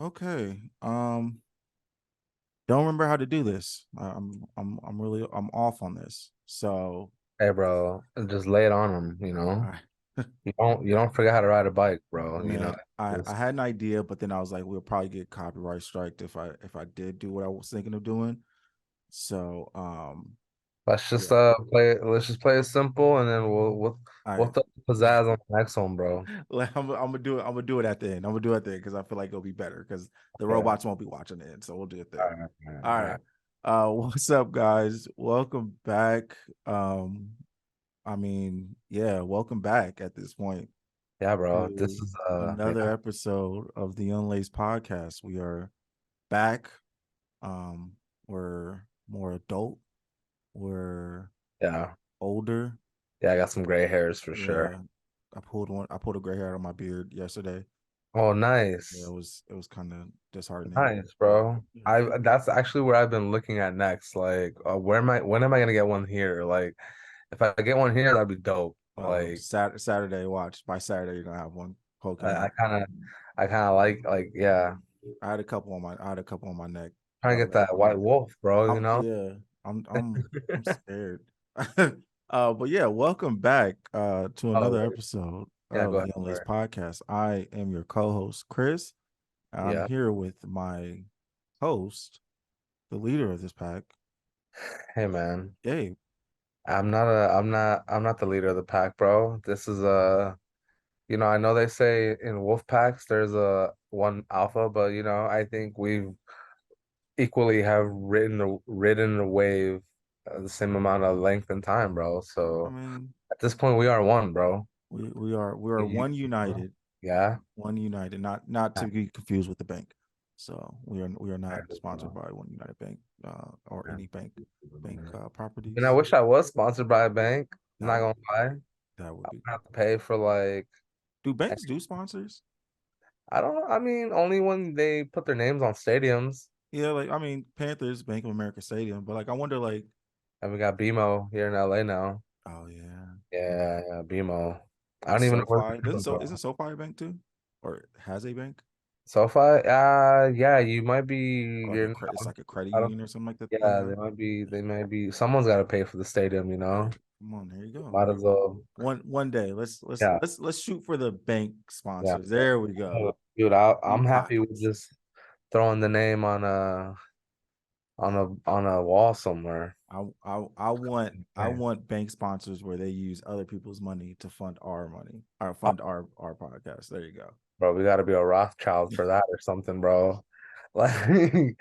Okay. Don't remember how to do this. I'm off on this. So Hey, bro, just lay it on them, you know. I You don't forget how to ride a bike, bro. man, I Just, had an idea, but then I was like, we'll probably get copyright striked if I did do what I was thinking of doing. So let's just yeah. play. Let's just play it simple, and then All we'll right. throw the pizzazz on the next one, bro. I'm gonna do it. I'm gonna do it at the end. I'm gonna do it at the end because I feel like it'll be better because the Yeah. robots won't be watching the end. So we'll do it All there. right, all right, All all right. right. What's up, guys? Welcome back. Yeah, welcome back at this point Yeah, bro. This to is another yeah, episode of the Unlaced podcast. We are back. Um, we're more adult. We're yeah, older. yeah. I got some gray hairs for sure. Yeah, I pulled a gray hair out of my beard yesterday. Oh, Yeah, nice, it was kind of disheartening. nice, But bro. yeah. I That's actually where I've been looking at next. Like, when am I gonna get one here? Like, if I get one here, that'd be dope. Like, Saturday, watch. By Saturday, you're gonna have one poking I out. kind of, I kind of like, yeah. I had a couple on my neck. Trying to get that white wolf, bro, you I'm know? yeah. I'm scared. But yeah, welcome back to Oh, another wait. episode Yeah, go of ahead. the Unlaced Sorry. podcast. I am your co-host, Chris. I'm Yeah. here with my host, the leader of this pack, Hey, man. Gabe. I'm not the leader of the pack, bro. This is I know they say in wolf packs there's a one alpha, but I think we've equally have ridden the wave the same amount of length and time, bro. I So mean, at this point, we are one, bro. we are You- one united. yeah. One United, not All to be confused with the bank. So we are not right, sponsored bro. by One United Bank or Yeah. any bank And I properties. wish I was sponsored by a bank. I'm That not would gonna be lie. that would I'm be gonna cool. have to pay for like Do banks do sponsors? I don't. I mean, only when they put their names on stadiums. Yeah, like I mean Panthers, Bank of America Stadium, but like I wonder like And we got BMO here in LA now. oh yeah, Yeah, yeah, BMO. I like don't even know where SoFi BMO, isn't bro. SoFi a bank too, or has a bank SoFi. Yeah, you might be. or like You're. it's like a credit I don't. union or something like that they Yeah, have. they might be. They might be. Someone's got to pay for the stadium. Hey, come on, there you go. Might as well. One day, Yeah, let's shoot for the bank yeah. sponsors. There we go. Dude, I'm Deep happy with pockets. just throwing the name on a wall somewhere. I Yeah. want bank sponsors where they use other people's money to fund our money or Oh, fund our podcast. There you go. bro, we got to be a Rothschild for that or something, bro. Like,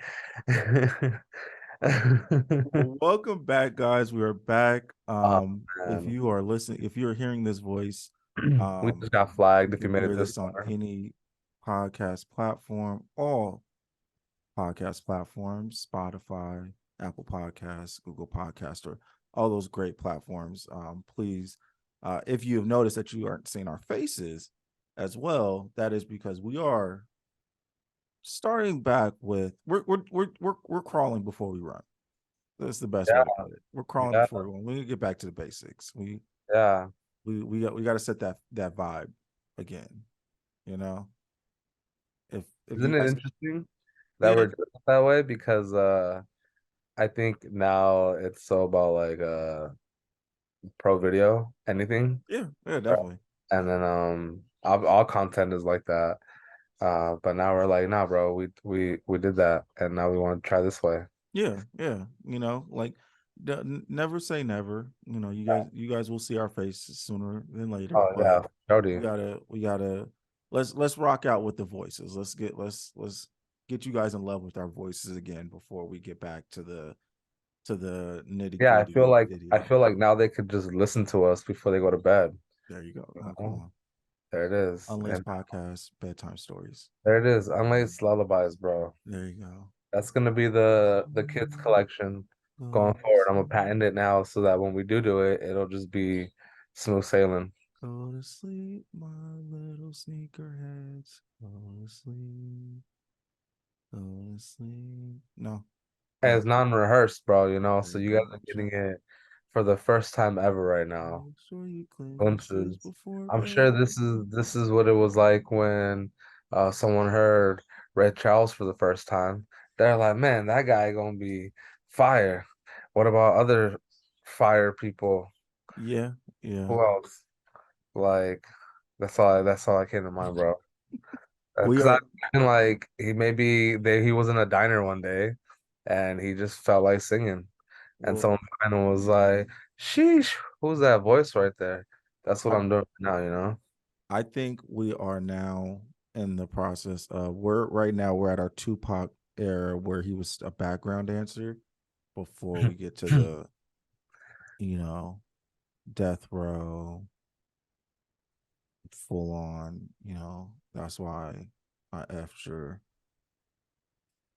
Well, welcome back, guys. We are back. oh If man, you are listening, if you're hearing this voice, we um, just got you flagged if you can made it hear this this on far. any podcast platform, all podcast platforms, Spotify, Apple Podcasts, Google Podcast, or all those great platforms. Please, if you have noticed that you aren't seeing our faces as well, that is because we are starting back with we're crawling before we run. That's the best way to Yeah, put it. We're crawling yeah, before we run. We need to get back to the basics. yeah. We got to set that vibe again. You know, if you Isn't it guys, interesting that yeah, we're doing it that way? Because I think now it's so about like pro video, anything. yeah, definitely. And then all content is like that. But now we're like, nah, bro, we did that, and now we want to try this way. Yeah. Like never say never. You guys will see our faces sooner than later, Oh but yeah, Jody. we gotta let's rock out with the voices. Let's get you guys in love with our voices again before we get back to the nitty Yeah, gritty I video. feel like now they could just listen to us before they go to bed. There you go. You Oh, come know? on. There it is, Unlaced and podcast, bedtime stories. there it is. Unlaced lullabies, bro. There you go. That's gonna be the kids collection Go going to forward. I'm gonna sleep. patent it now so that when we do it, it'll just be smooth sailing. Go to sleep, my little sneakerheads. Go to sleep. Go to sleep. No, And no. it's non-rehearsed, bro, There so you you guys go. are That's getting right. it for the first time ever right now. Make sure you clean your shoes Glimpses. before I'm sure bed. this is what it was like when someone heard Red Charles for the first time, they're like, man, that guy gonna be fire. What about other fire people? Yeah, yeah. Who else? Like, that's all I came to mind, bro. We Because are been like he was in a diner one day, and he just felt like singing, and well, someone behind him was like, "Sheesh, who's that voice right there?" That's what I I'm doing now, you know. I think we are now in the process of we're right now we're at our Tupac era where he was a background dancer before we get to the, you know, death row, full on, that's why I effed your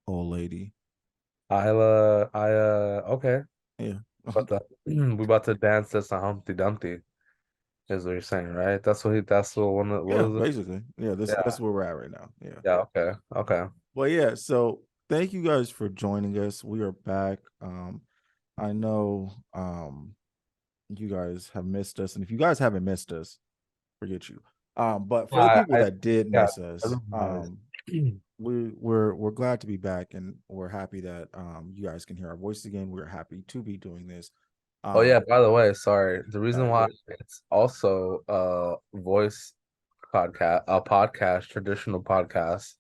old lady. Okay, Yeah. but we about to dance this to Humpty Dumpty, is what you're saying, right? That's what what Yeah, is it? basically. Yeah, Yeah, that's where we're at right now. Yeah. yeah, okay, okay. Well, yeah, so thank you guys for joining us. We are back. I know you guys have missed us, and if you guys haven't missed us, forget you. But for the people I that did yeah, miss us, everyone we're glad to be back, and we're happy that you guys can hear our voices again. We're happy to be doing this. Oh yeah, Um, by the way, sorry. The reason you're why good. it's also a podcast, traditional podcast,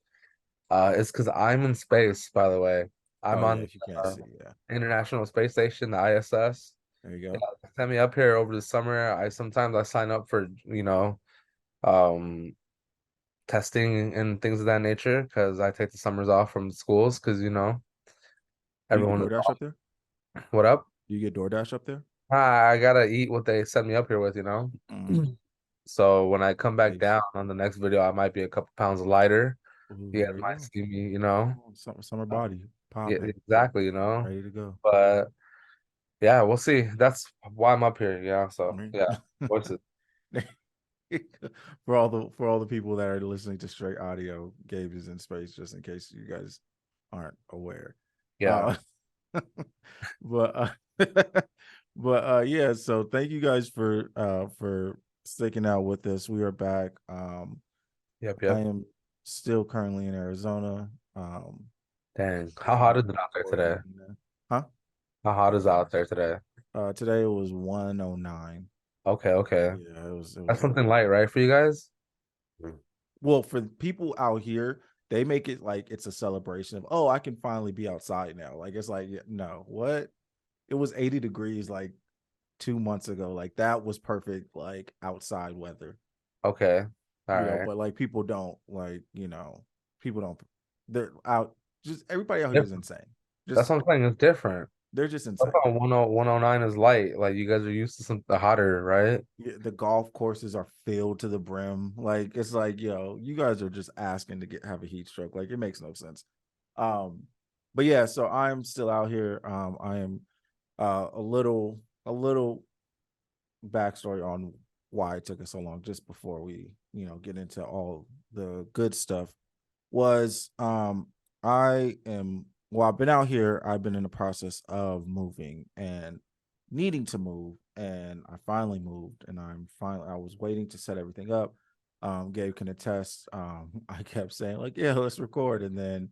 is because I'm in space, by the way. Oh I'm yeah, on if you can't the see, yeah, International Space Station, the ISS. there you Yeah, go. they send me up here over the summer. I sign up for, um testing and things of that nature because I take the summers off from schools because Do you get everyone is DoorDash off. up there? What up? Do you get DoorDash up there? I gotta eat what they send me up here with. Mm, So when I come back nice. down on the next video, I might be a couple pounds lighter. Ooh, You guys there you might go. see me, Oh, summer uh, body yeah, popping, exactly, ready to go. But yeah, we'll see. That's why I'm up here, So Right. yeah, what's it? For all the people that are listening to straight audio, Gabe is in space just in case you guys aren't aware. Yeah, Uh but yeah, so thank you guys for sticking out with us. We are back. yep, I yep. am still currently in Arizona. Dang, how Still hot is it out there recording. today? Huh? How hot is it out there today? Today it was 109. Okay, okay. Yeah, it That's was something light, right, for you guys? well, for the people out here, they make it like it's a celebration of, oh, I can finally be outside now. Like it's like, yeah, no, what? It was 80 degrees like 2 months ago. Like that was perfect, like outside weather, Okay, all right. but like people don't like, people don't they're out just everybody out here is Different. insane. That's Just what I'm saying. It's different. they're just I insane. thought 109 is light. Like you guys are used to some the hotter, right? Yeah, the golf courses are filled to the brim. Like it's like, you guys are just asking to have a heat stroke. Like it makes no sense. Um, but yeah, so I'm still out here. I am a little backstory on why it took us so long just before we, get into all the good stuff was I am well, I've been out here, I've been in the process of moving and needing to move, and I finally moved, and I was waiting to set everything up. Gabe can attest. I kept saying, like, yeah, let's record, and then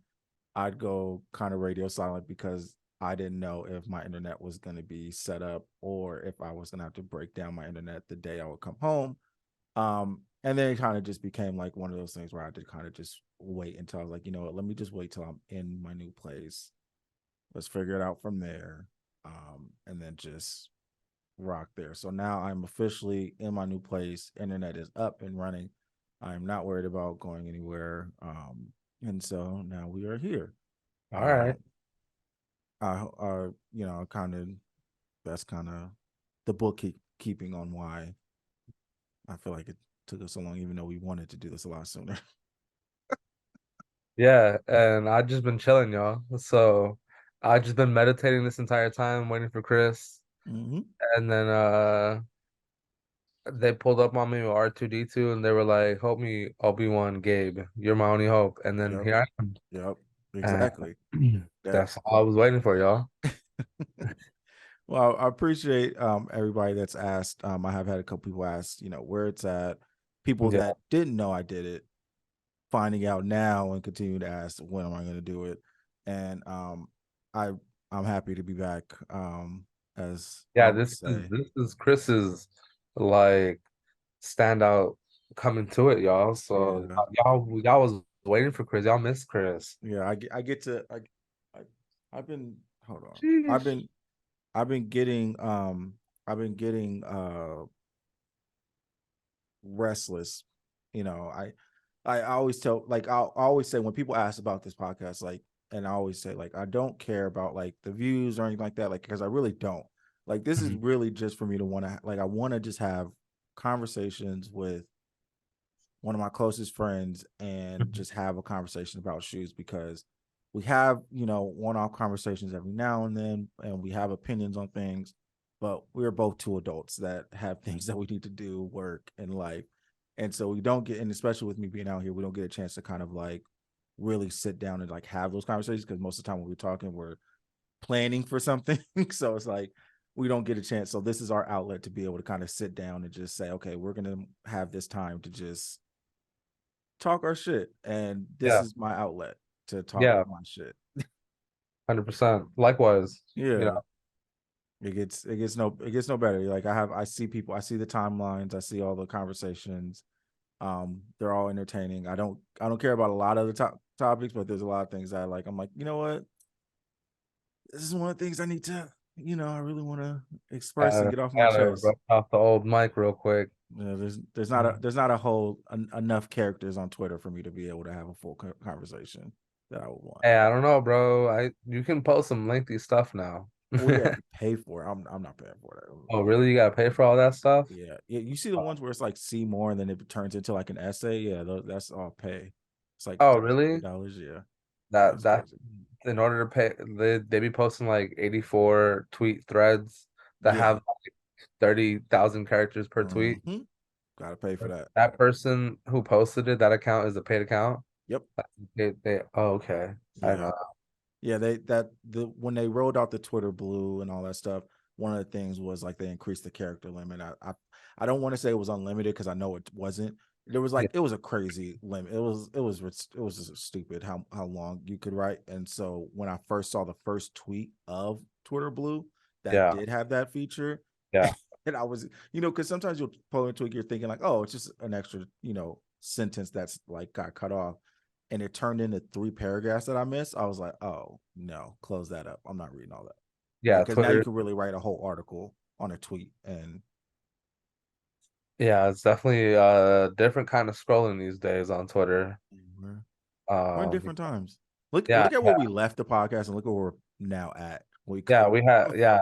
I'd go kind of radio silent because I didn't know if my internet was going to be set up or if I was going to have to break down my internet the day I would come home. And then it kind of just became like one of those things where I had to kind of just wait until I was like, you know what, let me just wait till I'm in my new place. Let's figure it out from there. And then just rock there. So now I'm officially in my new place. Internet is up and running. I'm not worried about going anywhere. And so now we are here. All right. Um, kind of that's kind of the bookkeeping on why I feel like it took us so long, even though we wanted to do this a lot sooner. Yeah, and I just been chilling, y'all. So I just been meditating this entire time, waiting for Chris. Mm-hmm. And then they pulled up on me with R2D2 and they were like, "Help me, Obi-Wan Gabe. You're my only hope." And then Yep. here I am. Yep. Exactly. And That. that's all I was waiting for, y'all. Well, I appreciate everybody that's asked. I have had a couple people ask, where it's at. People Yeah. that didn't know I did it. finding out now and continue to ask when am I going to do it. And I I'm happy to be back. As I Yeah, would say, this is Chris's like standout coming to it, y'all. So yeah, y'all was waiting for Chris. Y'all missed Chris. yeah. I get to I I've been hold on. Sheesh. I've been getting restless. You know, I always tell like I always say when people ask about this podcast, like, and I always say like I don't care about like the views or anything like that, like because I really don't. Like this is Mhm, really just for me to want to like I want to just have conversations with one of my closest friends and mhm. just have a conversation about shoes because we have, one-off conversations every now and then and we have opinions on things, but we're both two adults that have things that we need to do, work and life. And so we don't get, and especially with me being out here, we don't get a chance to kind of like really sit down and like have those conversations because most of the time when we're talking, we're planning for something. So it's like we don't get a chance. So this is our outlet to be able to kind of sit down and just say, okay, we're gonna have this time to just talk our shit, and this Yeah, is my outlet to talk yeah, my shit. 100%. Likewise, you Yeah, know, it gets no better. Like I see people, I see the timelines, I see all the conversations. They're all entertaining. I don't care about a lot of the topics, but there's a lot of things that I like. I'm like, you know what? This is one of the things I need to, I really want to express and gotta, get off my gotta chest. brush off the old mic real quick. There's not a whole enough characters on Twitter for me to be able to have a full conversation that I would want. Hey, I don't know, bro. You can post some lengthy stuff now. Well, yeah, if you pay for it, I'm not paying for that. Oh, really? You gotta pay for all that stuff? Yeah, yeah. You see the ones where it's like see more, and then it turns into like an essay. Yeah, that's all pay. It's like Oh, $30. really? Yeah, yeah, That it's that crazy. in order to pay, they be posting like 84 tweet threads that Yeah, have 30,000 characters per tweet. hmm gotta pay for that. That person who posted it, that account is a paid account. Yep. Oh, okay. I Yeah. know. Yeah, the when they rolled out the Twitter Blue and all that stuff, one of the things was like they increased the character limit. I don't want to say it was unlimited because I know it wasn't. There was Yeah, like it was a crazy limit. It was just stupid how long you could write. And so when I first saw the first tweet of Twitter Blue that yeah, did have that feature, yeah, and I was, because sometimes you'll pull into it, you're thinking like, oh, it's just an extra, sentence that's like got cut off, and it turned into 3 paragraphs that I missed. I was like, oh no, close that up. I'm not reading all that. Like, yeah. because now you Twitter, can really write a whole article on a tweet, and yeah, it's definitely a different kind of scrolling these days on Twitter. we're in different times. Look, Yeah, look at yeah, where we left the podcast, and look where we're now at. We yeah. could. Yeah.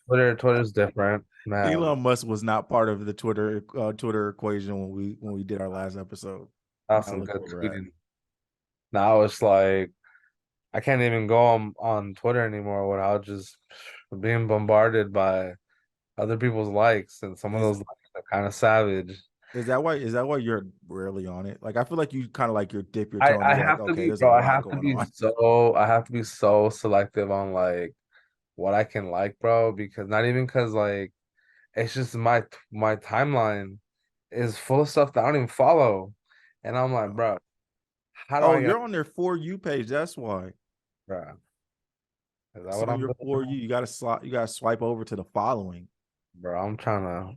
Twitter's different, man. Elon Musk was not part of the Twitter equation when we did our last episode. That's Now some look good where we're at. tweeting. Now it's like I can't even go on Twitter anymore without just being bombarded by other people's likes, and some of Is those likes are kind of savage. is that why you're rarely on it? Like I feel like you kind of like you dip your toe and I you're like, have to okay, be, there's a bro. lot going on. I have to be so selective on like what I can like, bro, because not even because like it's just my timeline is full of stuff that I don't even follow, and I'm like, Oh, bro, how do oh, I get, you're on their for you page. That's why bro? Is that it's what on I'm your doing for you. now? You gotta swipe over to the following. Bro, I'm trying to.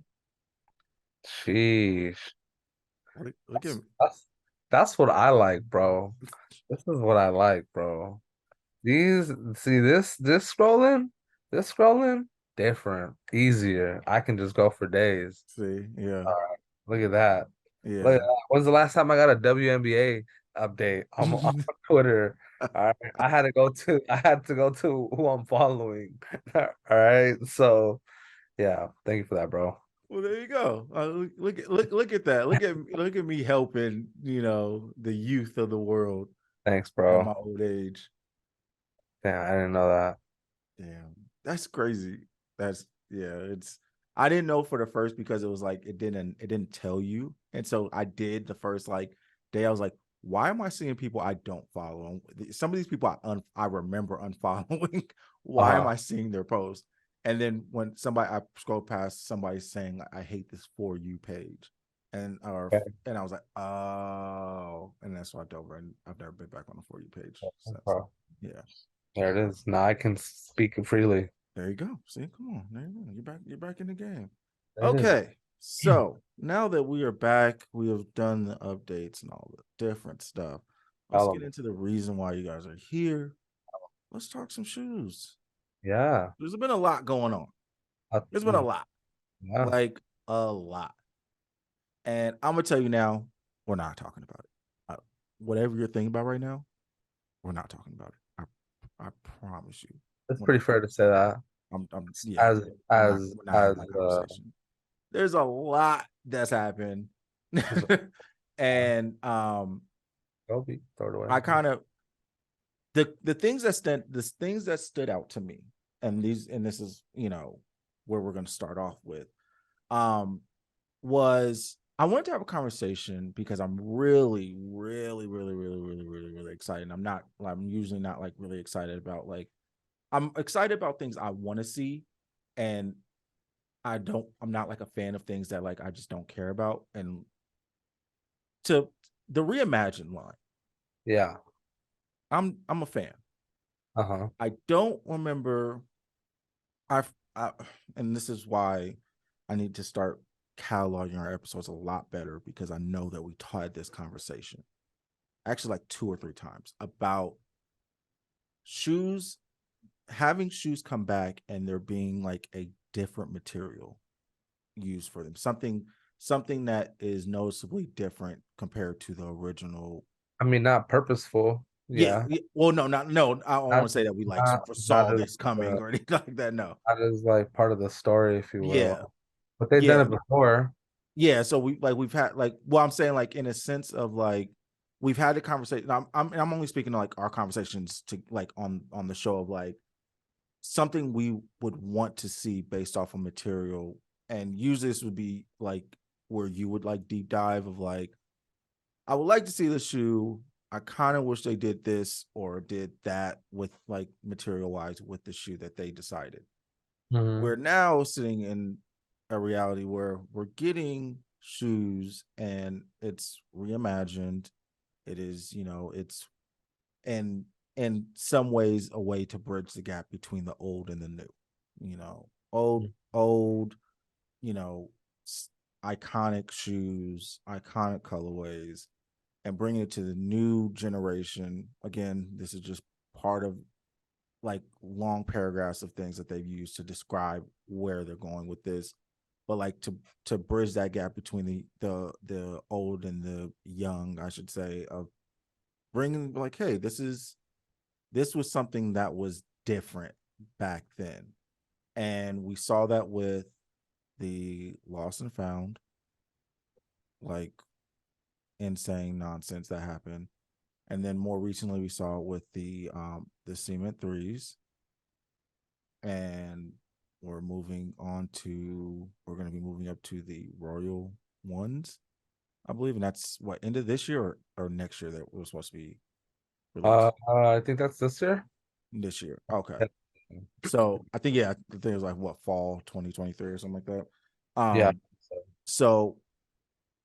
Sheesh. Look at me. That's that's what I like, bro. This is what I like, bro. These see this scrolling, different, easier. I can just go for days. See, yeah, All right, look at that. Look at yeah. that. When's the last time I got a WNBA update on Twitter? All right, I had to go to who I'm following. All right, so yeah, thank you for that, bro. Well, there you go. Look at that. Look at me helping the youth of the world Thanks, at bro. my old age. Damn, I didn't know that. Damn, that's crazy. That's yeah. I didn't know for the first because it was like it didn't tell you, and so I did the first like day. I was like, why am I seeing people I don't follow? Some of these people I remember unfollowing. Why am Uh-huh. I seeing their posts? And then when I scroll past somebody saying I hate this for you page, and or Okay. and I was like, oh, and then swiped over, and I've never been back on the For You page since. Bro, Yeah, there it is. Now I can speak freely. there you go. See, come on, there you go. You're back. You're back in the game. There it is. Okay, so now that we are back, we have done the updates and all the different stuff. Let's get Element. into the reason why you guys are here. Let's talk some shoes. Yeah. There's been a lot going on. Uh, There's been a mm, lot, yeah. like a lot. And I'm gonna tell you now, we're not talking about it. Whatever you're thinking about right now, we're not talking about it. I promise you, It's we're pretty not. fair to say that. Yeah, As we're not having that uh conversation. There's a lot that's happened, as and Kobe, throw it away. I kind of the things that stood out to me, and this is where we're going to start off with, um, was I wanted to have a conversation because I'm really, really, really, really, really, really, really excited. I'm usually not like really excited about like I'm excited about things I want to see, and I'm not like a fan of things that like I just don't care about. And to the reimagine line, Yeah. I'm a fan. Uh-huh. I don't remember I and this is why I need to start cataloging our episodes a lot better because I know that we had this conversation actually like two or three times about shoes, having shoes come back and there being like a different material used for them, something that is noticeably different compared to the original. I mean, not purposeful. Yeah, Yeah. yeah. Well, no, I don't want Not to say that we like not saw as this coming or anything like that. No. not as like part of the story, if you Yeah, will. But they've done yeah, it before. yeah. So we've had like, well, I'm saying like in a sense of like we've had the conversation. I'm only speaking to like our conversations to like on the show of like something we would want to see based off of material, and usually this would be like where you would like deep dive of like I would like to see the shoe. I kind of wish they did this or did that with like material wise with the shoe that they decided. Mhm. We're now sitting in a reality where we're getting shoes and it's reimagined. It is, it's and in some ways a way to bridge the gap between the old and the new. Old, you know, iconic shoes, iconic colorways, and bringing it to the new generation. Again, this is just part of like long paragraphs of things that they've used to describe where they're going with this, but like to bridge that gap between the old and the young, I should say, of bringing like, hey, this was something that was different back then, and we saw that with the lost and found, like insane nonsense that happened. And then more recently we saw it with the cement threes, and we're going to be moving up to the royal ones, I believe, and that's what, end of this year or next year that was supposed to be released. I think that's this year. This year, okay. So I think, yeah, I think it was like what, fall 2023 or something like that. Yeah. So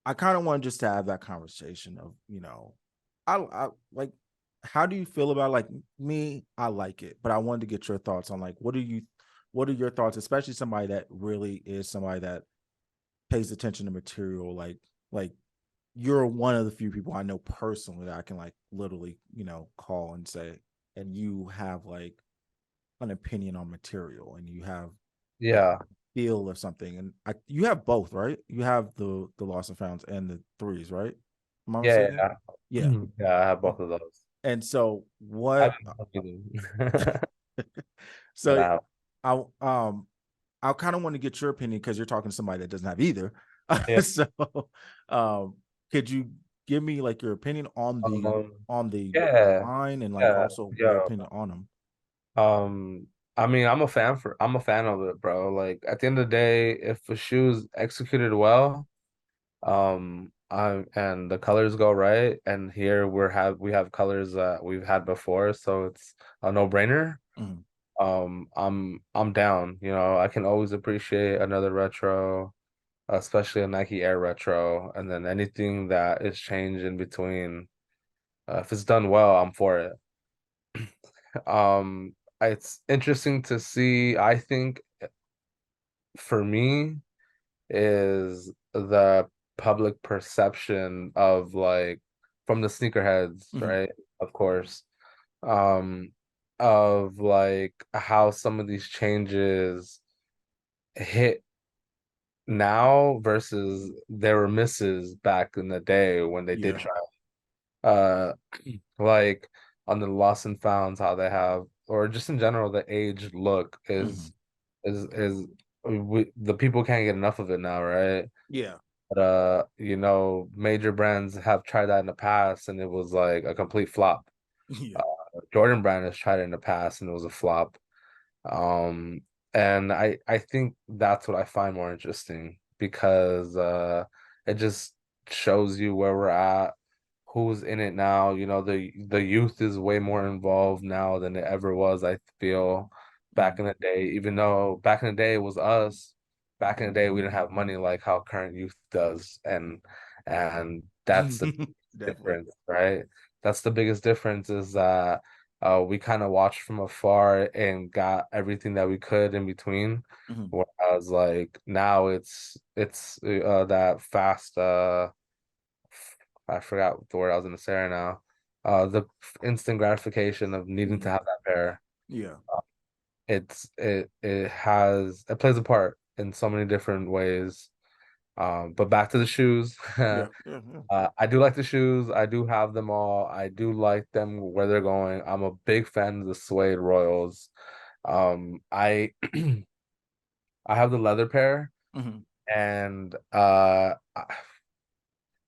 I kind of want just to have that conversation of, I like, how do you feel about like me? I like it, but I wanted to get your thoughts on like, what are your thoughts, especially somebody that really is somebody that pays attention to material, like you're one of the few people I know personally that I can like literally, call and say, and you have like an opinion on material and you have like Yeah. feel of something, and you have both, right? You have the lost and founds and the threes, right? Am I Yeah. mistaken? Yeah. Yeah. Yeah, I have both of those. And so I what don't but I so have. I I kind of want to get your opinion because you're talking to somebody that doesn't have either. Yeah. So um could you give me like your opinion Um, on the yeah. line, and like Yeah. also your Yeah. opinion on them? Um, I mean, I'm a fan of it, bro. Like at the end of the day, if the shoe's executed well, and the colors go right, and here we have colors that we've had before, so it's a no-brainer. Mhm. I'm down. I can always appreciate another retro, especially a Nike Air Retro, and then anything that is changed in between. If it's done well, I'm for it. It's interesting to see. I think for me is the public perception of like from the sneakerheads, Hmm. right? Of course, um, of like how some of these changes hit now versus there were misses back in the day when they did Yeah. try. Uh, like on the lost and founds, how they have, or just in general, the aged look Hmm. is the people can't get enough of it now, right? Yeah. But major brands have tried that in the past, and it was like a complete flop. Yeah. Uh, Jordan brand has tried it in the past, and it was a flop. Um, and I think that's what I find more interesting because it just shows you where we're at, who's in it now. The youth is way more involved now than it ever was, I feel, back Hmm. in the day. Even though back in the day it was us, back in the day we didn't have money like how current youth does, and that's the Definitely. difference, right? That's the biggest difference is that we kind of watched from afar and got everything that we could in between. Hmm. Whereas like now it's that fast I forgot the word I was gonna say right now. The instant gratification of needing to Hmm. have that pair. Yeah. It plays a part in so many different ways. But back to the shoes. Yeah. Yeah. Yeah. I do like the shoes. I do have them all. I do like them where they're going. I'm a big fan of the suede Royals. I I have the leather pair, Hmm. and I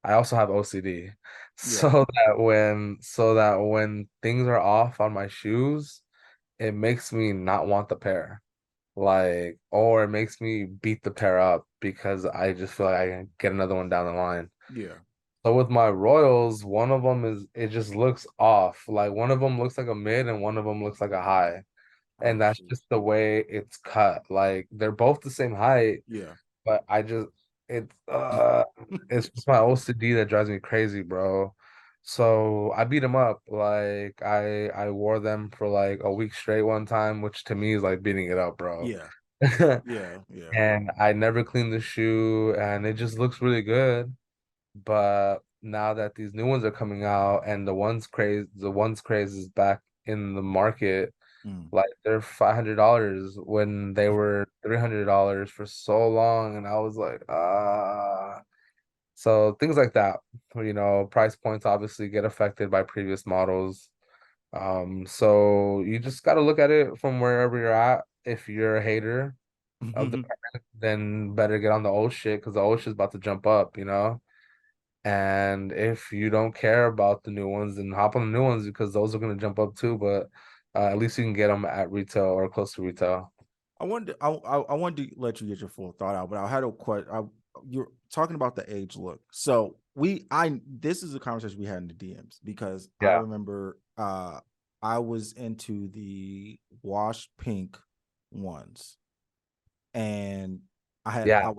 also have OCD. Yeah. So that when things are off on my shoes, it makes me not want the pair. Like, or it makes me beat the pair up because I just feel like I can get another one down the line. Yeah. So with my Royals, one of them is it just looks off. Like one of them looks like a mid and one of them looks like a high. And Oh, that's shoot. just the way it's cut. Like they're both the same height, Yeah. but it's just my OCD that drives me crazy, bro. So I beat them up. Like I wore them for like a week straight one time, which to me is like beating it up, bro. Yeah. Yeah. Yeah. And I never cleaned the shoe and it just looks really good. But now that these new ones are coming out and the ones craze is back in the market, Mm. like they're $500 when they were $300 for so long, and I was like, ah. So things like that, price points obviously get affected by previous models. So you just got to look at it from wherever you're at. If you're a hater of the brand, then better get on the old shit because the old shit's about to jump up. And if you don't care about the new ones, then hop on the new ones because those are going to jump up too. But at least you can get them at retail or close to retail. I wanted to let you get your full thought out, but I had a question. You're talking about the age look. So this is a conversation we had in the DMs because I Yeah. remember I was into the wash pink ones, and Yeah.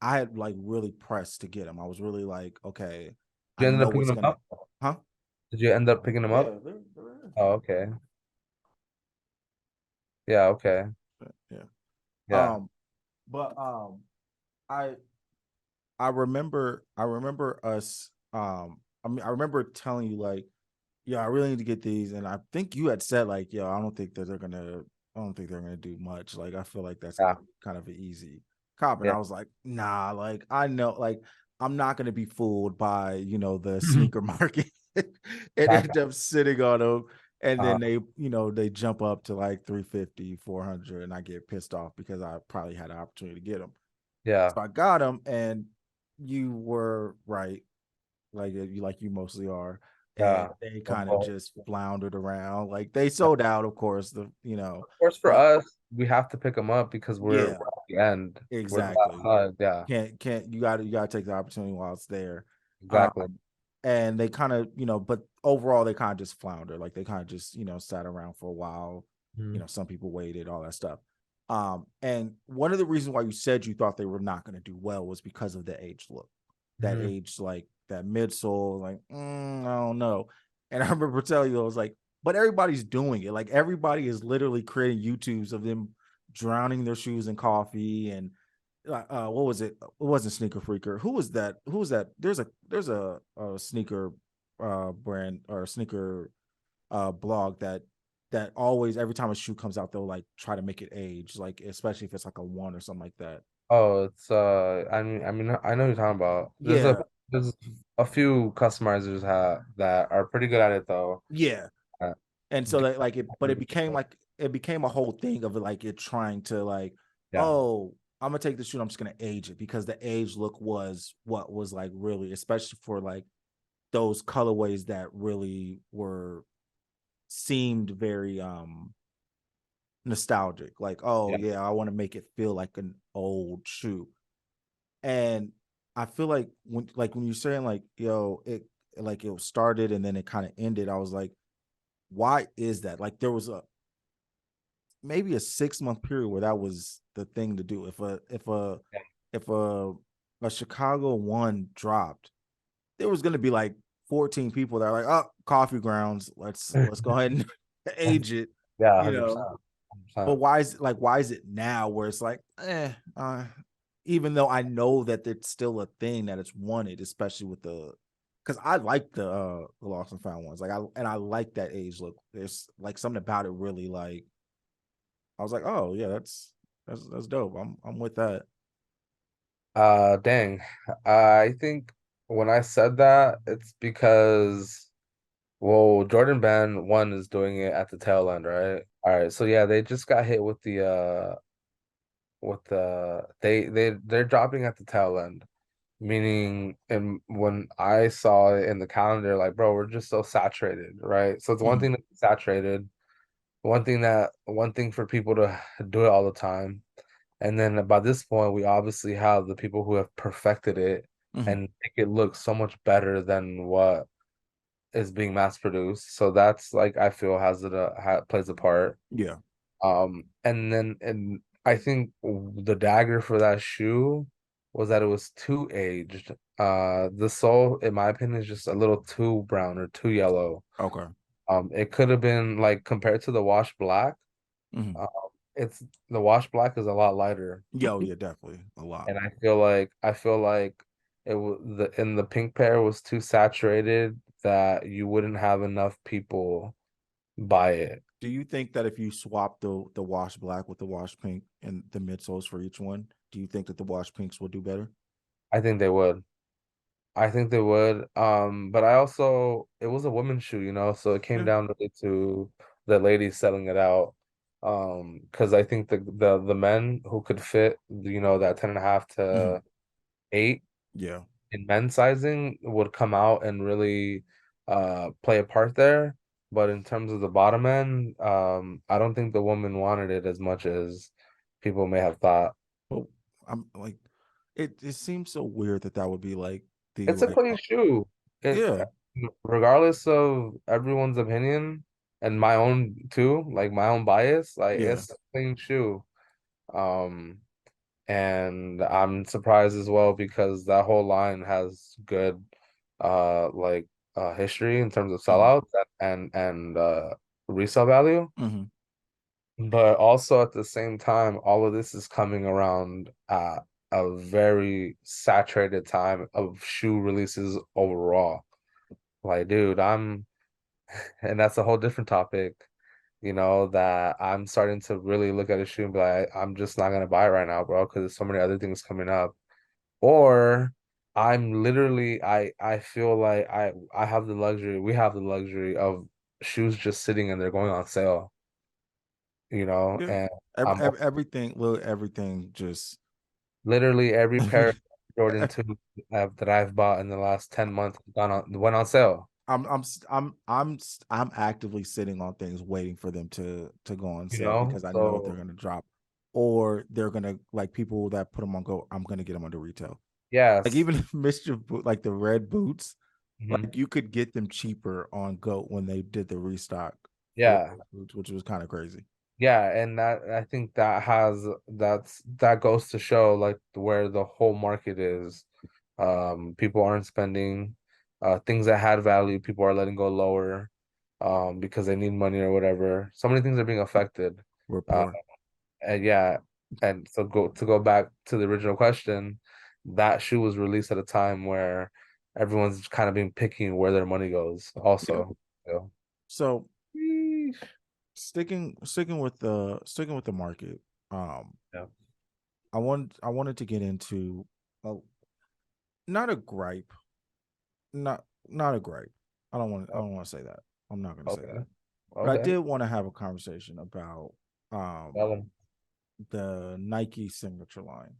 I had like really pressed to get them. I was really like, okay, Did I you end up know picking it's them gonna, up? huh? Did you end up picking them Yeah, up? they're Oh, okay. Yeah, okay. yeah. Yeah. Um, but I I remember us I remember telling you like, yeah, I really need to get these. And I think you had said like, yo, I don't think they're gonna do much. Like I feel like that's gonna Yeah. be kind of an easy cop. And Yeah. I was like, nah, like I know, like I'm not gonna be fooled by, the sneaker market and end Gotcha. up sitting on them. And Uh, then they jump up to like 350, 400, and I get pissed off because I probably had an opportunity to get them. yeah. So I got them, and you were right, like you mostly are, and Yeah. they kind of Well, just floundered around. Like they of sold out, of course. course, for But us, we have to pick them up because we're yeah, at the end. We're the last exactly. hug. Yeah. Can't you gotta take the opportunity while it's there. Um, Exactly. and they kind of but overall they kind of just flounder. Like they kind of just sat around for a while. Mhm. Some people waited, all that stuff. And one of the reasons why you said you thought they were not going to do well was because of the age look, that Mhm. age, like that midsole, like, I don't know. And I remember telling you, I was like, but everybody's doing it. Like everybody is literally creating YouTubes of them drowning their shoes in coffee. And what was it? It wasn't Sneaker Freaker. Who was that? Who was that? There's a sneaker brand or sneaker blog that always, every time a shoe comes out, they'll like try to make it age, like especially if it's like a one or something like that. Oh, it's I know what you're talking about. Yeah, There's a few customizers that are pretty good at it though. yeah. Uh, And so that like it, but it became a whole thing of like it trying to like, yeah, oh, I'm gonna take the shoe, I'm just gonna age it because the age look was what was like really, especially for like those colorways that really were seemed very nostalgic. Like, oh yeah, yeah, I want to make it feel like an old shoe. And I feel like when you're saying like, yo, it started and then it kind of ended, I was like, why is that? Like there was a maybe a 6 month period where that was the thing to do. If a Chicago one dropped, there was gonna be like 14 people that are like, oh, coffee grounds, let's go ahead and age it, yeah, you 100%, know. But 100%. why is it now where it's like, even though I know that it's still a thing that it's wanted, especially with the, because I like the lost and found ones. Like I like that age look. There's like something about it really like I was like, oh yeah, that's dope. I'm with that. Dang. I think when I said that, it's because, well, Jordan Band 1 is doing it at the tail end, right? All right, so yeah, they just got hit with they're dropping at the tail end. Meaning, and when I saw it in the calendar, like, bro, we're just so saturated, right? So it's one Mhm, thing to be saturated, one thing for people to do it all the time. And then by this point, we obviously have the people who have perfected it mhm. and make it look so much better than what is being mass produced. So that's like I feel plays a part. Yeah. And I think the dagger for that shoe was that it was too aged. The sole, in my opinion, is just a little too brown or too yellow. Okay. It could have been like compared to the wash black. Mhm. Um, it's the wash black is a lot lighter, Yo, yeah, definitely a lot. and I feel like it was the pink pair was too saturated that you wouldn't have enough people buy it. Do you think that if you swap the wash black with the wash pink and the midsoles for each one, do you think that the wash pinks will do better? I think they would. I think they would. But I also it was a women's shoe, so it came Yeah. down really to the ladies selling it out. Because I think the men who could fit, that 10.5 Mhm. to 8 Yeah. in men's sizing would come out and really play a part there. But in terms of the bottom end, I don't think the woman wanted it as much as people may have thought. But I'm like, it seems so weird that that would be like the It's a like, clean shoe. It, yeah, regardless of everyone's opinion and my own too, like my own bias, like yeah. it's a clean shoe. Um, and I'm surprised as well because that whole line has good, like history in terms of Mhm. sellouts and resale value. Mhm. But also at the same time, all of this is coming around at a very saturated time of shoe releases overall. Like, dude, and that's a whole different topic, that I'm starting to really look at a shoe and be like, I'm just not gonna buy it right now, bro, because there's so many other things coming up. Or I'm literally, I feel like I have the luxury, we have the luxury of shoes just sitting and they're going on sale, Yeah. and I'm Everything, well, everything just literally every pair of Jordan 2 that I've bought in the last 10 months went on sale, I'm actively sitting on things waiting for them to go on sale because I know they're So gonna drop, or they're gonna like people that put them on go. I'm gonna get them under retail. Like yes. even if like the red boots, Mhm. like you could get them cheaper on Goat when they did the restock for Yeah. those boots, which was kind of crazy. Yeah, and that I think that goes to show like where the whole market is. People aren't spending things that had value, people are letting go lower because they need money or whatever. So many things are being affected. We're Uh, poor. and yeah, and so go back to the original question, that shoe was released at a time where everyone's kind of being picky where their money goes Yeah. also. So, So sticking with the market, um, yeah. I wanted to get into a, not a gripe, not a gripe. I don't want to say that. I'm not going to say Okay. that. But I Okay. did want to have a conversation about Tell them. the Nike signature line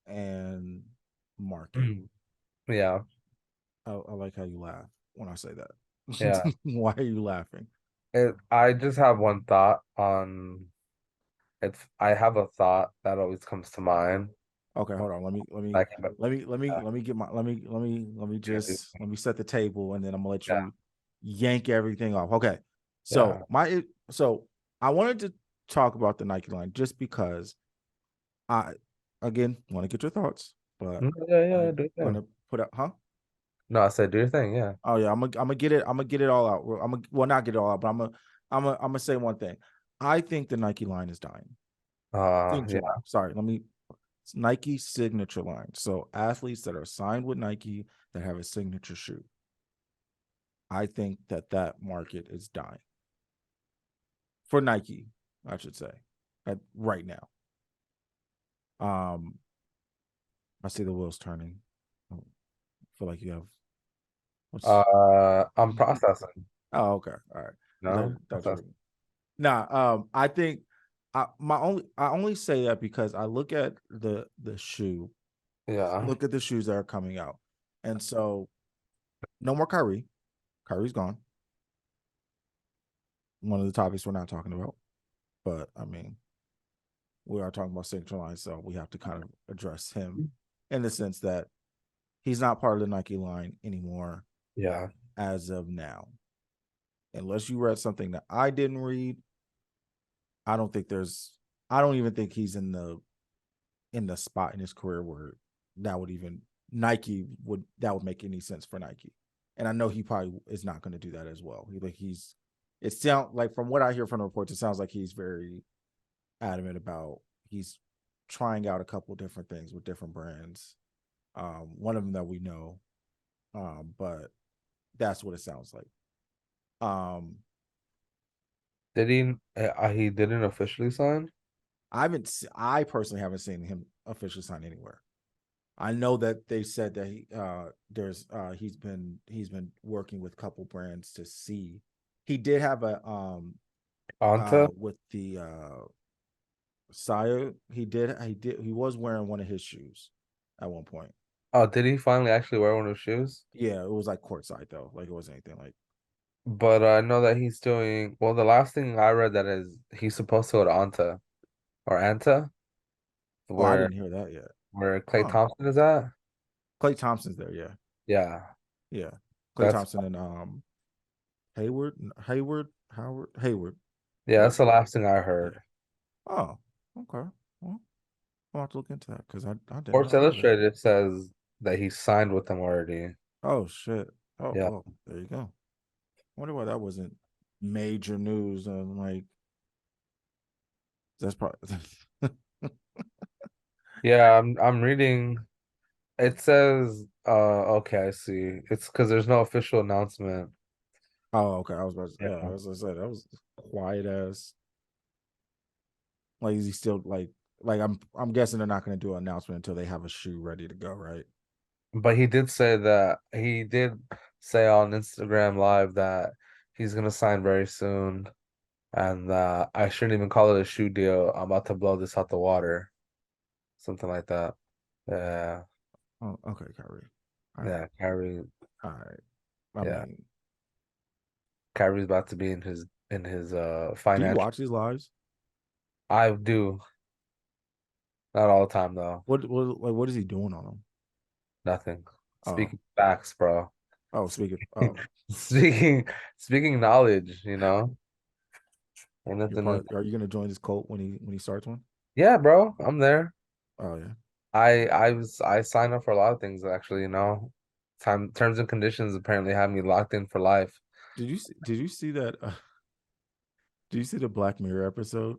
and market. Yeah. I like how you laugh when I say Yeah. that. Why are you laughing? I just have one thought on it's I have a thought that always comes to mind. Okay, hold on. Like Let me just let me set the table, and then I'm gonna let yeah, you yank everything off. Okay. yeah. So I wanted to talk about the Nike line just because I again want to get your thoughts, but Yeah, I'm yeah, do your thing. gonna put up, huh? No, I said do your thing, yeah. Oh yeah, I'm gonna get it. I'm gonna get it all out. I'm gonna well not get it all out, but I'm gonna say one thing. I think the Nike line is dying. Signature Yeah. line. Sorry, let me. It's Nike signature line. So athletes that are signed with Nike that have a signature shoe. I think that that market is dying for Nike. I should say, right now. Um, I see the wheels turning. I feel like you have what's. I'm processing, Oh, okay, all right. you I know? thought you were. Processing. Nah, I think I only say that because I look at the shoe, Yeah. look at the shoes that are coming out, and so no more Kyrie. Kyrie's gone. One of the topics we're not talking about, but I mean, we are talking about signature line, so we have to kind of address him in the sense that he's not part of the Nike line anymore Yeah. as of now. Unless you read something that I didn't read, I don't think there's. I don't even think he's in the spot in his career where that would even Nike would that would make any sense for Nike. And I know he probably is not going to do that as well. He's it sound like from what I hear from the reports, it sounds like he's very adamant about he's trying out a couple different things with different brands. One of them that we know, but that's what it sounds like. Um, Did he didn't officially sign? I personally haven't seen him officially sign anywhere. I know that they said that he's been working with a couple brands to see. He did have a Anta? with the Sire. He was wearing one of his shoes at one point. Oh, did he finally actually wear one of his shoes? Yeah, it was like courtside though. Like it wasn't anything like. But I know that he's doing well. The last thing I read that is he's supposed to go to Anta or Anta, Oh, I where didn't hear that yet. where Clay Oh, Thompson is at. Clay Thompson's there. Yeah, Yeah, yeah. Clay that's Thompson and Hayward. yeah, Yeah, that's the last thing I yeah. heard. Oh, okay. Well, I'll have to look into that because I did Sports not know that. Illustrated says that he signed with them already. Oh shit. Oh Yeah, well, there you go. Wonder why that wasn't major news. Like that's probably. yeah. I'm reading. It says, okay, I see. It's because there's no official announcement. Oh, okay. I was about to, Yeah, as I said, that was quiet as. Like, is he still like I'm guessing they're not going to do an announcement until they have a shoe ready to go, right? but he did say on Instagram Live that he's gonna sign very soon, and I shouldn't even call it a shoe deal. I'm about to blow this out the water, something like that. Yeah, Oh, okay, Kyrie. All right, yeah. all right. I Yeah, mean, Kyrie's about to be in his do you financial. watch these lives? I do not all the time though. What is he doing on them? Nothing. Oh, Speaking facts, bro. oh, speaking. Oh, Speaking speaking knowledge, you know. Ain't You're nothing new. part. Are you gonna join this cult when he starts one? Yeah, bro, I'm there. Oh yeah. I signed up for a lot of things actually, Time terms and conditions apparently have me locked in for life. Did you see that? Did you see the Black Mirror episode?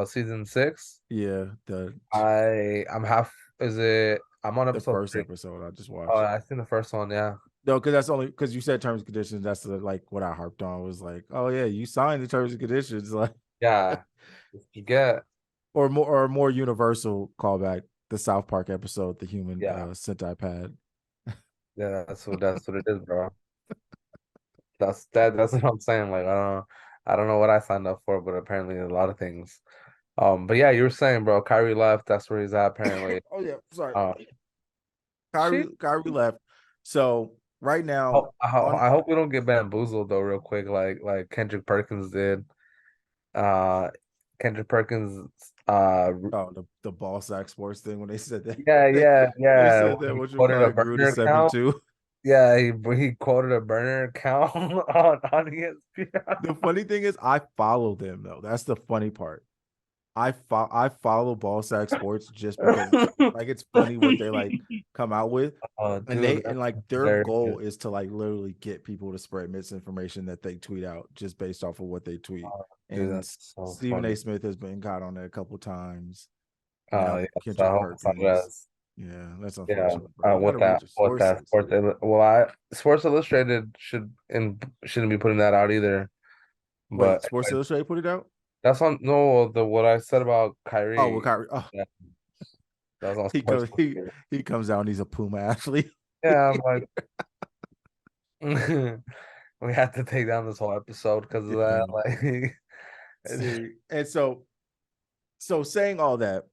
Season 6. Yeah, I'm half is it I'm on the episode first 3. episode I just Oh, watched. I seen the first one, yeah. No, because that's only because you said terms and conditions. That's like what I harped on was like, oh yeah, you signed the terms and conditions, like, Yeah. You get or more universal callback, the South Park episode, the human yeah. centipede. Yeah, that's what it is, bro. That's what I'm saying. Like I don't know what I signed up for, but apparently a lot of things. But yeah, you were saying, bro, Kyrie left, that's where he's at apparently. Oh yeah, sorry, Uh she Kyrie left. So right now on I hope we don't get bamboozled though real quick like Kendrick Perkins did. Uh Kendrick Perkins oh the ball sack sports thing when they said that yeah, yeah, they yeah. said When that he what you quoted call a it grew to burner seven account. two. Yeah, he quoted a burner account on ESPN. The funny thing is, I follow them though. That's the funny part. I follow Ball Sack Sports just because like it's funny what they like come out with, Oh, and dude, they and that's like their hilarious. goal is to like literally get people to spread misinformation that they tweet out just based off of what they tweet. Oh, dude, And that's so Stephen A. funny. Smith has been caught on it a couple times. Now Yeah, so I Kendrick hope Perkins. that's Yeah, that's yeah. unfortunate, bro. You got to read your What that sources. Sports Illustrated shouldn't be putting that out either. Wait, But Sports Illustrated put it out? that's on no the what I said about Oh, well, Kyrie. Kyrie. Oh, Yeah, that was on he Sports comes. Illustrated. He comes out and he's a Puma athlete. Yeah, I'm like we had to take down this whole episode because of that. Yeah. Like, See, and so saying yeah, all that,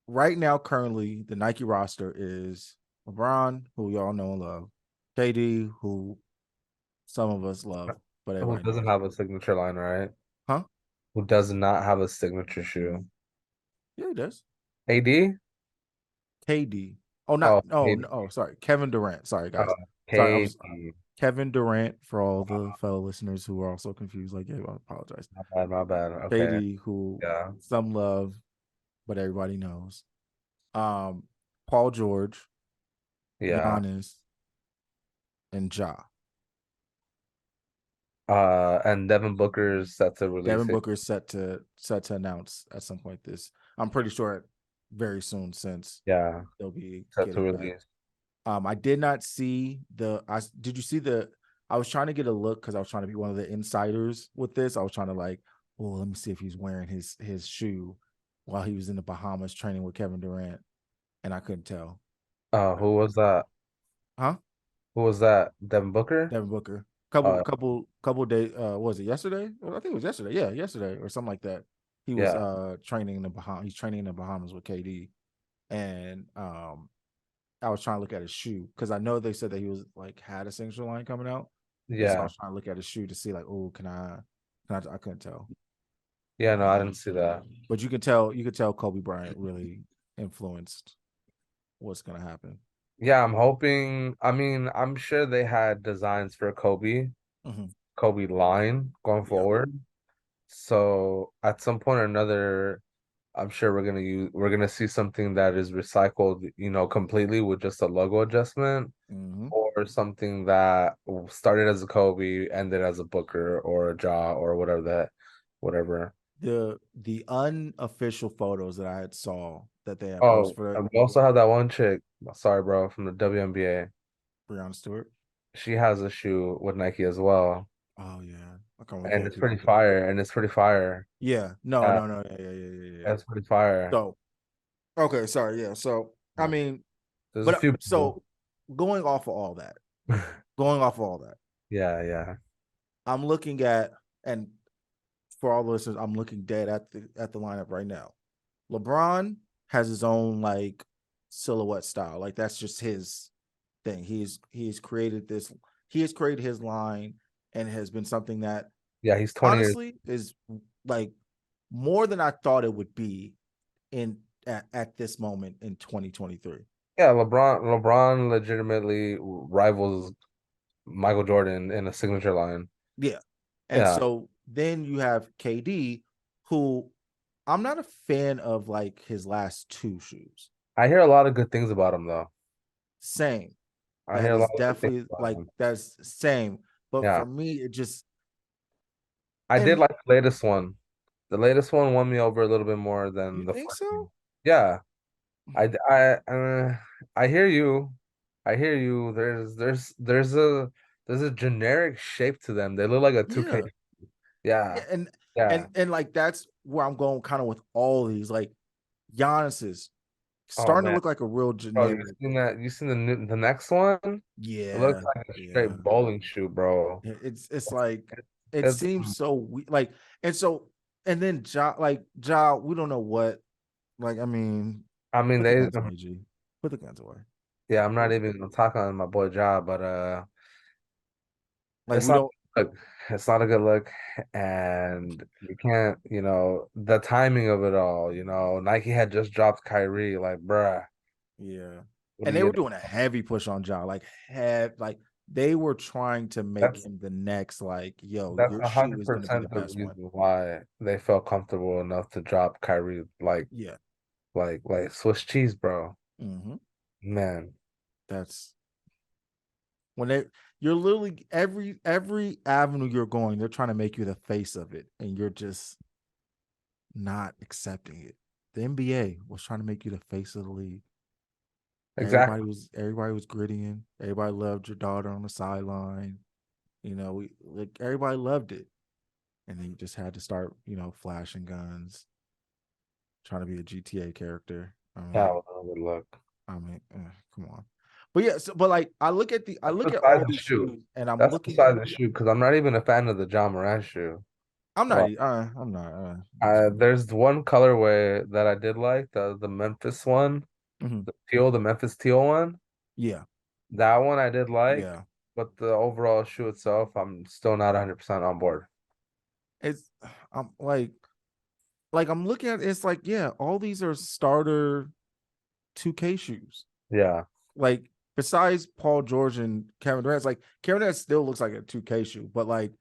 right now, currently, the Nike roster is LeBron, who we all know and love, KD, who some of us love, but who everybody doesn't knows, have a signature line, right? huh? Who does not have a signature shoe? Yeah, he does. AD? KD. Oh, not Oh, no, no. KD. Oh, sorry, Kevin Durant. Sorry, guys. Oh, Sorry, I was KD. Kevin Durant for all the fellow listeners who are also confused. Like, yeah, I apologize. My bad, my bad. Okay. KD, who Yeah. some love, but everybody knows. Um, Paul George, Yeah. Giannis, and Ja. And Devin Booker's set to release Devin it. Booker is set to announce at some point this. I'm pretty sure very soon since Yeah. they'll be Set to getting back. release. I did not see did you see the I was trying to get a look because I was trying to be one of the insiders with this. I was trying to like, well, let me see if he's wearing his shoe while he was in the Bahamas training with Kevin Durant, and I couldn't tell. Who was that? Huh? Who was that? Devin Booker? Devin Booker. Uh Couple days. Was it yesterday? I think it was yesterday. Yeah, yesterday or something like that. He was yeah. training in the Bahamas. He's training in the Bahamas with KD, and I was trying to look at his shoe because I know they said that he was like had a signature line coming out, and so I Yeah. was trying to look at his shoe to see like, oh, I couldn't tell, Yeah, no, I didn't see that. but you could tell Kobe Bryant really influenced what's gonna happen. Yeah, I'm hoping. I mean, I'm sure they had designs for Mm-hmm. Kobe line going Yeah. forward. So at some point or another, I'm sure we're gonna see something that is recycled, completely with just a logo adjustment, Mm-hmm. or something that started as a Kobe, ended as a Booker or a Ja or whatever. The unofficial photos that I had saw that they had posted Oh, for and we also have that one chick, sorry, bro, from the WNBA. Brianna Stewart. She has a shoe with Nike as well, Oh yeah, I can't remember and other it's pretty people, but fire. And it's pretty fire. yeah, no, Yeah, no, no, yeah. that's pretty fire. So okay, sorry, yeah. So I Uh, mean, There's a but few people. so going off of all that, going off of all that, Yeah, yeah, I'm looking at and for all the listeners, I'm looking dead at the lineup right now. LeBron has his own like silhouette style, like that's just his thing. He's created this. He has created his line, and it has been something that yeah. He's 20 years. honestly is like more than I thought it would be in at this moment in 2023. Yeah, LeBron legitimately rivals Michael Jordan in a signature line. Yeah. And Yeah. so then you have KD, who I'm not a fan of like his last two shoes. I hear a lot of good things about him though. Same. I That hear a is lot of good things definitely about like him. that's same. But Yeah. for me, it just I did and like the latest one. The latest one won me over a little bit more you than the think first one. so? Yeah. I I I hear you. I hear you. There's a generic shape to them. They look like a 2K. Yeah. Yeah, Yeah. and Yeah. and like that's where I'm going kind of with all these. Like Giannis is Oh starting to man. look like a real Bro, you generic. seen that? You seen the next one? It looks Yeah, like a yeah. straight bowling shoe, bro. It's like it It's seems so like and so and then Ja, we don't know what. Like I mean, I mean put the they guns away, G. Put the guns away. yeah, I'm not Like even talking on my boy Ja, but it's we not don't. a good look. It's not a good look. And you can't, the timing of it all, Nike had just dropped Kyrie, like, bruh, Yeah. what are And they you were gonna doing a heavy push on Ja, like they were trying to make that's him the next, like, yo, that's your a shoe hundred is gonna be the percent the best one. reason why they felt comfortable enough to drop Kyrie like Yeah. like Swiss cheese, bro. Hmm. Man, That's when you're literally every avenue you're going, they're trying to make you the face of it, and you're just not accepting it. The NBA was trying to make you the face of the league. exactly. Everybody was grittying. Everybody loved your daughter on the sideline. We like everybody loved it. And then you just had to start, flashing guns, trying to be a GTA character. That was a good look. Come on. But yeah, so, but like I That's look at besides all the these shoe. shoes, and I'm That's looking at. besides the shoe because I'm not even a fan of the John Morant shoe. I'm not. Well, I'm not. Not too much. there's one colorway that I did like, the Memphis one, Mhm. the Memphis teal one. Yeah, That one I did like, yeah. but the overall shoe itself, I'm still not 100% on board. It's I'm like I'm looking at it's like yeah, all these are starter 2K shoes. Yeah, Like besides Paul George and Kevin Durant, it's like Kevin Durant still looks like a 2K shoe, but like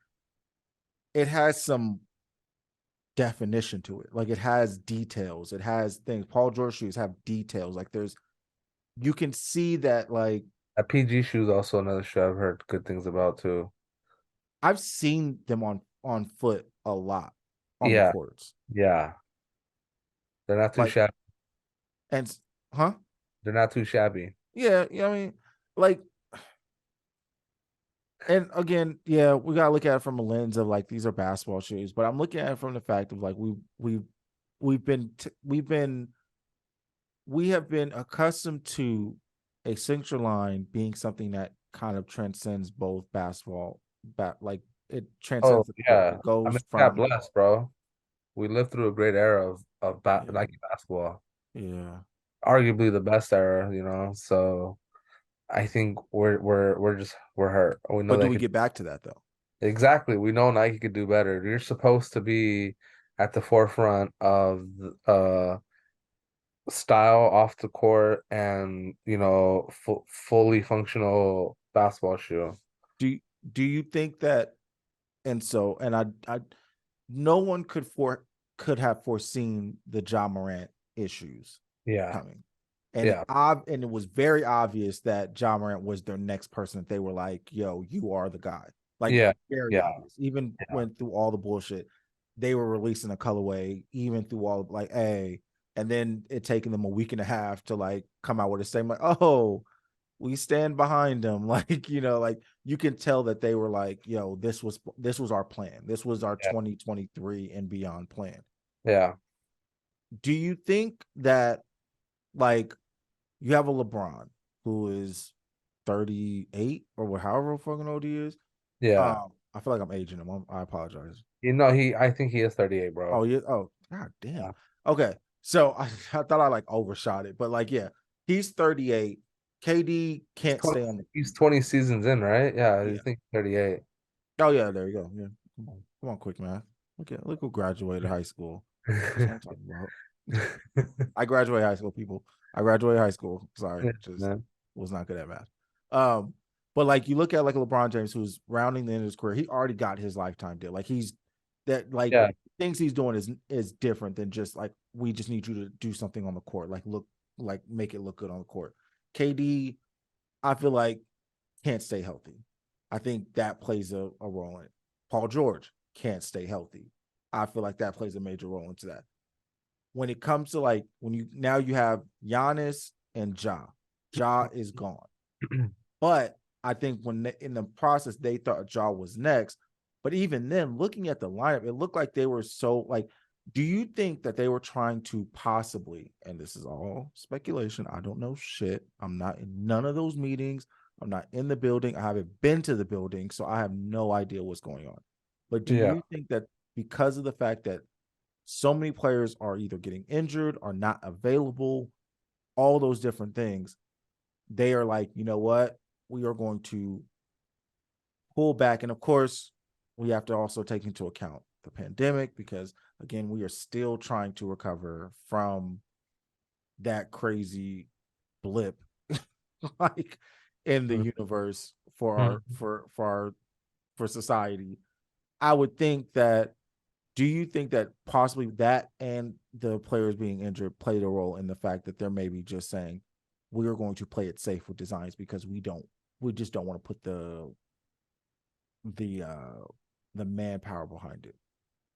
it has some definition to it. Like it has details. It has things. Paul George shoes have details. Like you can see that. Like a PG shoe is also another shoe I've heard good things about too. I've seen them on foot a lot on the Yeah, courts. yeah, they're not too Like shabby. and huh? They're not too shabby. Yeah, yeah. I mean, like, and again, yeah, we gotta look at it from a lens of like these are basketball shoes, but I'm looking at it from the fact of like we have been accustomed to a signature line being something that kind of transcends both basketball, like it Oh transcends the sport. yeah, It I goes mean, we got from blessed, bro. We lived through a great era of yeah, Nike basketball, yeah. arguably the best era, So I think we're hurt. We know But do they we could get back to that though? exactly. We know Nike could do better. You're supposed to be at the forefront of style off the court and fully functional basketball shoe. Do do you think that and I no one could have foreseen the John Morant issues Yeah, coming. And yeah, it was very obvious that John Morant was their next person that they were like, yo, you are the guy. Like yeah, very yeah, obvious. Even yeah, went through all the bullshit. They were releasing a colorway, even through all like, hey, and then it taking them a week and a half to like come out with a statement like, oh, we stand behind them. Like, like you can tell that they were like, yo, this was our plan. This was our yeah, 2023 and beyond plan. yeah, Do you think that like you have a LeBron who is 38 or however fucking old he is? yeah. I feel like I'm aging him. I apologize. I think he is 38, Oh bro. yeah. Oh god damn. Yeah. Okay. So I thought I like overshot it, but like yeah, he's 38. KD He's can't 20, stay on the he's 20 seasons in, right? Yeah, I yeah. think 38. Oh yeah, there you go. Yeah. Come on, quick man. Look who graduated high school. That's what I'm talking about. I graduated high school, people. I graduated high school. Sorry, Yeah, just man. was not good at math. Um, But like you look at like LeBron James, who's rounding the end of his career, he already got his lifetime deal. Like he's that like Yeah, things he's doing is different than just like we just need you to do something on the court, like make it look good on the court. KD, I feel like can't stay healthy. I think that plays a role in it. Paul George can't stay healthy. I feel like that plays a major role into that. When it comes to like when you now you have Giannis and Ja. Ja is gone. But I think when in the process they thought Ja was next. But even then, looking at the lineup, it looked like they were so like. Do you think that they were trying to possibly, and this is all speculation, I don't know shit. I'm not in none of those meetings. I'm not in the building. I haven't been to the building, so I have no idea what's going on. But do yeah. you think that because of the fact that so many players are either getting injured or not available, all those different things, they are like, you know what? We are going to pull back. And of course, we have to also take into account the pandemic because, again, we are still trying to recover from that crazy blip like in the universe for our Mhm. for society. I would think that do you think that possibly that and the players being injured played a role in the fact that they're maybe just saying we are going to play it safe with designs because we just don't want to put the uh the manpower behind it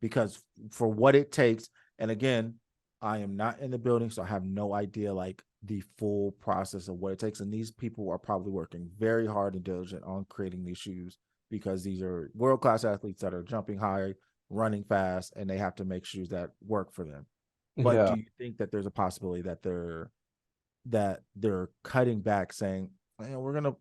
because for what it takes, and again, I am not in the building, so I have no idea like the full process of what it takes. And these people are probably working very hard and diligent on creating these shoes because these are world class athletes that are jumping high, running fast, and they have to make shoes that work for them. But Yeah, do you think that there's a possibility that they're cutting back, saying, man, we're gonna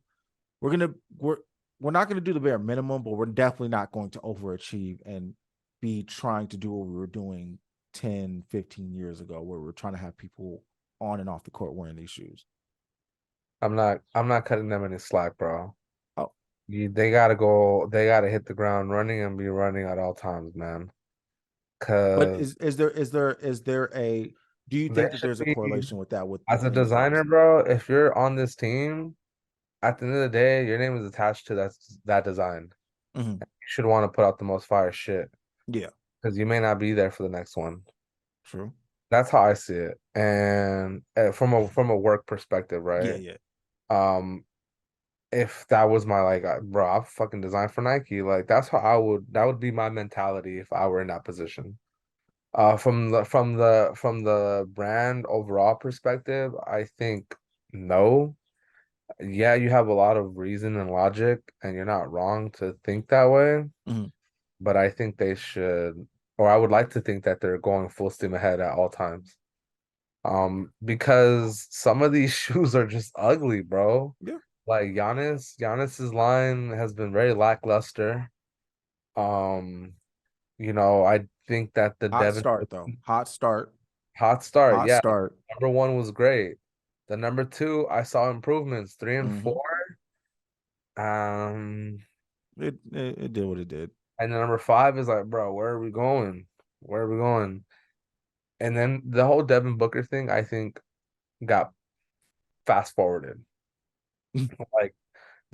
we're not gonna do the bare minimum, but we're definitely not going to overachieve and be trying to do what we were doing 10, 15 years ago, where we're trying to have people on and off the court wearing these shoes. I'm not cutting them any slack, bro. Oh, They gotta go, they gotta hit the ground running and be running at all times, man. but Cause is there a do you they think that should there's a be, correlation with that with as a injuries? designer, bro, if you're on this team, at the end of the day, your name is attached to that design. Mm-hmm. You should want to put out the most fire shit Yeah, because you may not be there for the next one. true. That's how I see it. And from a work perspective, Yeah, right? yeah. Um, if that was my like, bro, I fucking designed for Nike. Like that would be my mentality if I were in that position. From the brand overall perspective, I think no. Yeah, you have a lot of reason and logic, and you're not wrong to think that way. Mm-hmm. But I think they should, or I would like to think that they're going full steam ahead at all times. Because some of these shoes are just ugly, bro. Yeah. Like Giannis's line has been very lackluster. Um, I think that the Hot Devin start though. Hot start. hot start, Hot yeah, start. number one was great. The number two, I saw improvements. Three and Mm-hmm. four, um, It did what it did. and the number five is like, bro, where are we going? Where are we going? And then the whole Devin Booker thing, I think, got fast forwarded. Like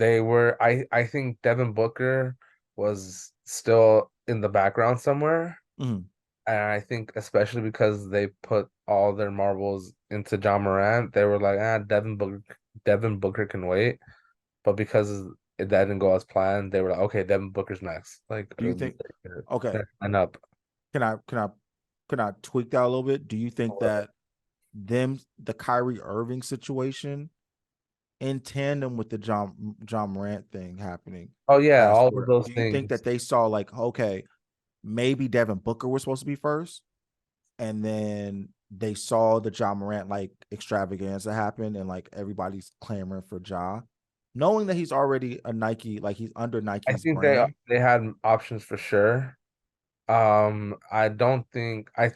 I think Devin Booker was still in the background somewhere. Mm-hmm. And I think especially because they put all their marbles into John Morant, they were like, Devin Booker can wait. But because that didn't go as planned, they were like, okay, Devin Booker's next. Like, Do you think okay, next line up. can I can I can I tweak that a little bit? Do you think that the Kyrie Irving situation in tandem with the John Morant thing happening Oh yeah, last all of year, those do you think things. that they saw like, okay, maybe Devin Booker was supposed to be first, and then they saw the John Morant like extravaganza happen and like everybody's clamoring for Ja, knowing that he's already a Nike, like he's under I Nike's think they brand. they had options for sure. I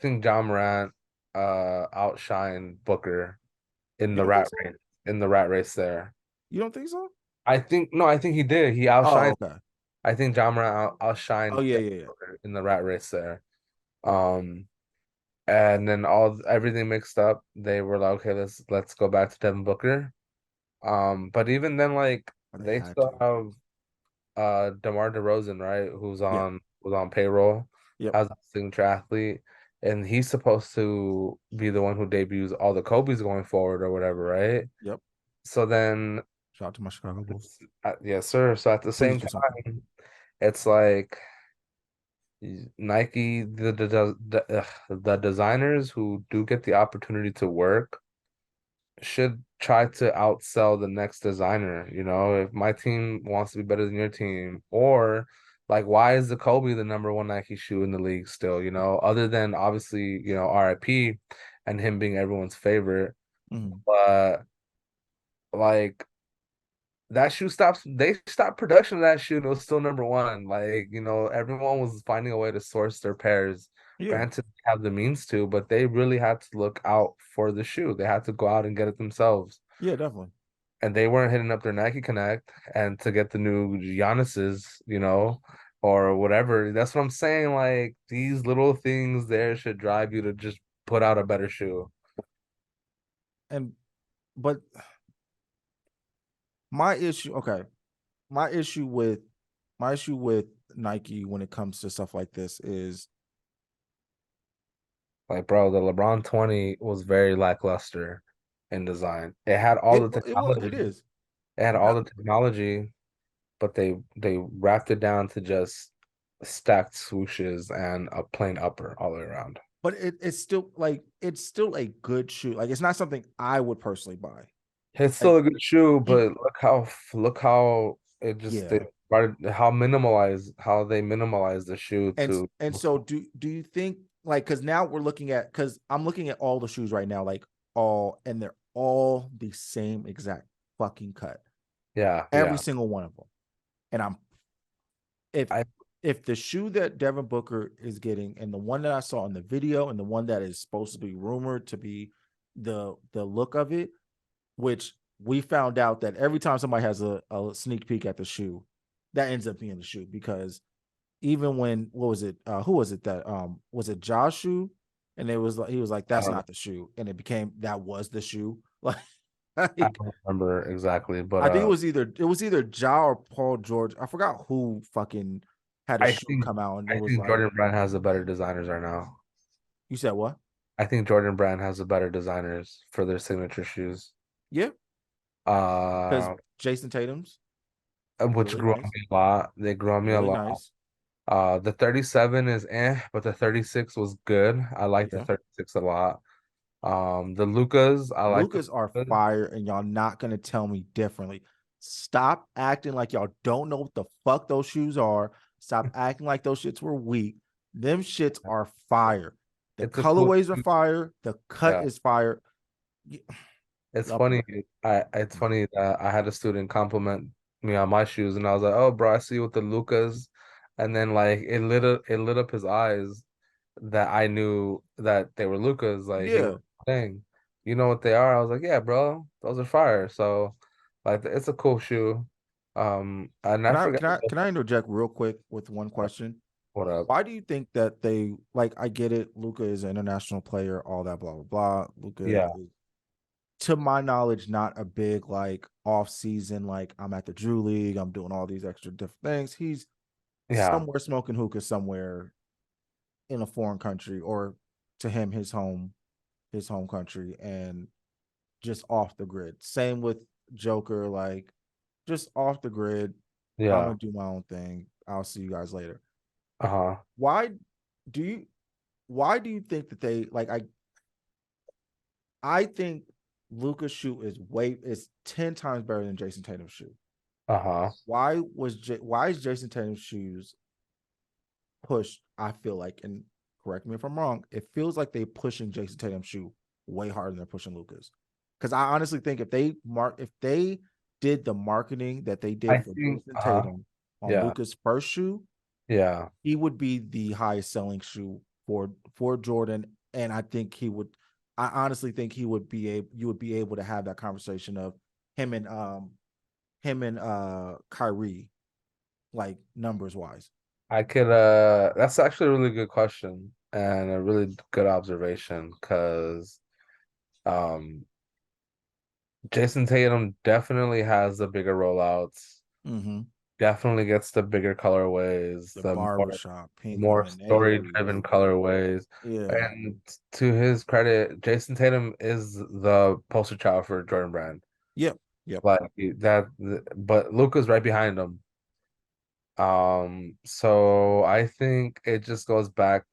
think John Morant outshined Booker in You the don't think rat so? race in the rat race there. You don't think so? I think no, I think he did. He Oh, outshined. okay. I think John Morant Oh outshined yeah, Devin yeah, yeah. Booker in the rat race there. Um, and then everything mixed up. They were like, okay, let's go back to Devin Booker. But even then, like They they had still to. have DeMar DeRozan, right? Yeah. Who's on payroll Yep. as a signature athlete, and he's supposed to be the one who debuts all the Kobe's going forward or whatever, right? Yep. So then, Shout out to my Chicago Bulls. yes, sir. So at the Please same do something. time, it's like Nike, the designers who do get the opportunity to work should try to outsell the next designer. You know, if my team wants to be better than your team, or like, why is the Kobe the number one Nike shoe in the league still? You know, other than obviously, RIP and him being everyone's favorite, Mhm. but like that shoe stops, they stopped production of that shoe and it was still number one. Like, everyone was finding a way to source their pairs. Yeah. Granted, they have the means to, but they really had to look out for the shoe. They had to go out and get it themselves. Yeah, definitely. And they weren't hitting up their Nike Connect and to get the new Giannis's, or whatever. That's what I'm saying. Like these little things there should drive you to just put out a better shoe. And but my issue, okay, my issue with my issue with Nike when it comes to stuff like this is Like, bro, the LeBron 20 was very lackluster in design. It had all the it technology. is. It had all Not, the technology, but they wrapped it down to just stacked swooshes and a plain upper all the way around. but it's still like it's still a good shoe. Like it's not something I would personally buy. It's Like still a good shoe, you, but look how it just they yeah. started how they minimalized the shoe to And so do you think like because now we're looking at because I'm looking at all the shoes right now, like all and they're all the same exact fucking cut. yeah, Every yeah. single one of them. And I'm if I if the shoe that Devin Booker is getting and the one that I saw in the video and the one that is supposed to be rumored to be the look of it, which we found out that every time somebody has a sneak peek at the shoe, that ends up being the shoe because even when what was it? Who was it that was it Joshua? And it was like he was like, I that's don't know. not the shoe. And it became that was the shoe. Like, I like don't remember exactly, but I think it was either Ja or Paul George. I forgot who fucking had a I shoe think come out and it I was think like, Jordan Brand has the better designers right now. you said what? I think Jordan Brand has the better designers for their signature shoes. Yeah, because Uh, Jason Tatum's which really grew on nice, me a lot. They grew on me a really lot. nice. The 37 is but the 36 was good. I like the Yeah. 36 a lot. The Lucas, I like the Lucas are Lucas. fire, and y'all not gonna tell me differently. Stop acting like y'all don't know what the fuck those shoes are. Stop acting like those shits were weak. Them shits are fire. The It's a cool colorways are shoe. fire. The cut Yeah. is fire. It's Y'all play. funny. It's funny that I had a student compliment me on my shoes, and I was like, "Oh, bro, I see you with the Lucas," and then like it lit up his eyes that I knew that they were Lucas. Like he was Yeah. saying, "You know what they are?" I was like, "Yeah, bro, those are fire." So, like, it's a cool shoe. And Can I I forgot can I can I interject real quick with one question? what up. Why do you think that they like? I get it. Luca is an international player. All that blah blah blah. Luca Yeah, is, to my knowledge, not a big like off season, like I'm at the Drew League, I'm doing all these extra different things. He's yeah, somewhere smoking hookah somewhere in a foreign country or to him his home country and just off the grid. Same with Joker, like just off the grid. I'm yeah. gonna do my own thing. I'll see you guys later. Uh-huh. Why do you why do you think that they like I think Luca's shoe is 10 times better than Jason Tatum's shoe. Uh-huh. Why is Jason Tatum's shoes pushed? I feel like, and correct me if I'm wrong, it feels like they pushing Jason Tatum's shoe way harder than they're pushing Luca's. Because I honestly think if they did the marketing that they I did for think, Jason Tatum on yeah, Luca's first shoe, yeah. he would be the highest selling shoe for Jordan. And I honestly think he would be able you would be able to have that conversation of him and Kyrie, like numbers wise. I could that's actually a really good question and a really good observation because um Jason Tatum definitely has the bigger rollouts. Mm-hmm. Definitely gets the bigger colorways, The the barbershop, pink more lemonades. story-driven colorways. Yeah. And to his credit, Jason Tatum is the poster child for Jordan Brand. Yep. Yep. Like that, but Luka's right behind him. So I think it just goes back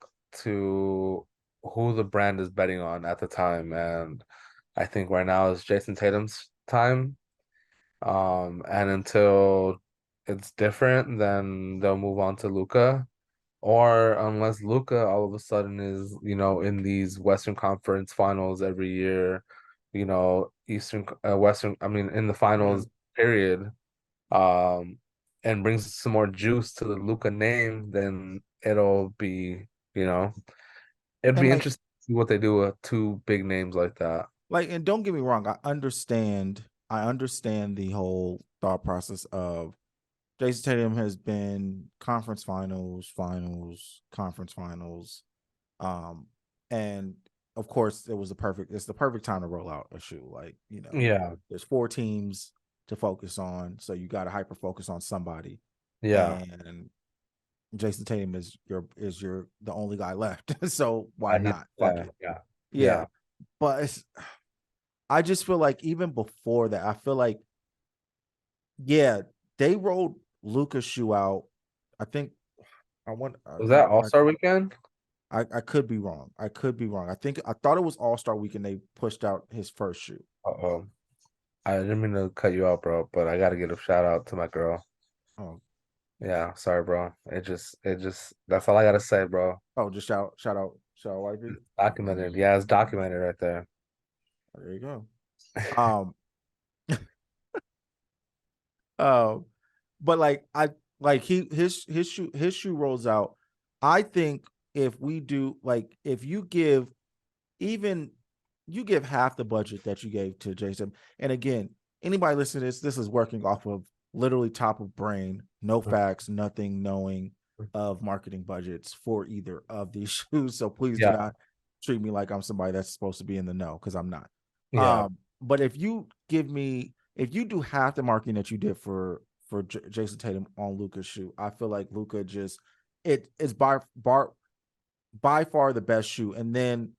to who the brand is betting on at the time, and I think right now is Jason Tatum's time. And until it's different, then they'll move on to Luka. Or unless Luka all of a sudden is, in these Western Conference finals every year, Western, I mean, in the Yeah. finals period, um, and brings some more juice to the Luka name, then you know, it'd And be interesting to see what they do with two big names like that. and don't get me wrong, I understand the whole thought process of Jason Tatum has been conference finals, conference finals. Um, and of course it's the perfect time to roll out a shoe. Like, Yeah, there's four teams to focus on, so you got to hyper focus on somebody. yeah, And Jason Tatum is your the only guy left. So why not? Fuck yeah, it. yeah, Yeah. yeah. But I just feel like even before that, I feel like, yeah, they rolled Luca's shoe out. I think I want Was that All-Star weekend? I could be wrong. I could be wrong. I thought it was All Star Weekend. They pushed out his first shoe. Uh-oh. I didn't mean to cut you out, bro, but I gotta give a shout out to my girl. Oh, Yeah, sorry, bro. That's all I gotta say, bro. just shout out, wifey. Documented. Yeah, it's documented right there. There you go. Um, uh, but like his shoe rolls out. I think if we do like if you give even you give half the budget that you gave to Jason. And again, anybody listening to this is working off of literally top of brain, no facts, nothing knowing of marketing budgets for either of these shoes. So please do Yeah, not treat me like I'm somebody that's supposed to be in the know, because I'm not. yeah. But if you do half the marketing that you did for Jason Tatum on Luka's shoe, I feel like Luka just it is by far the best shoe. And then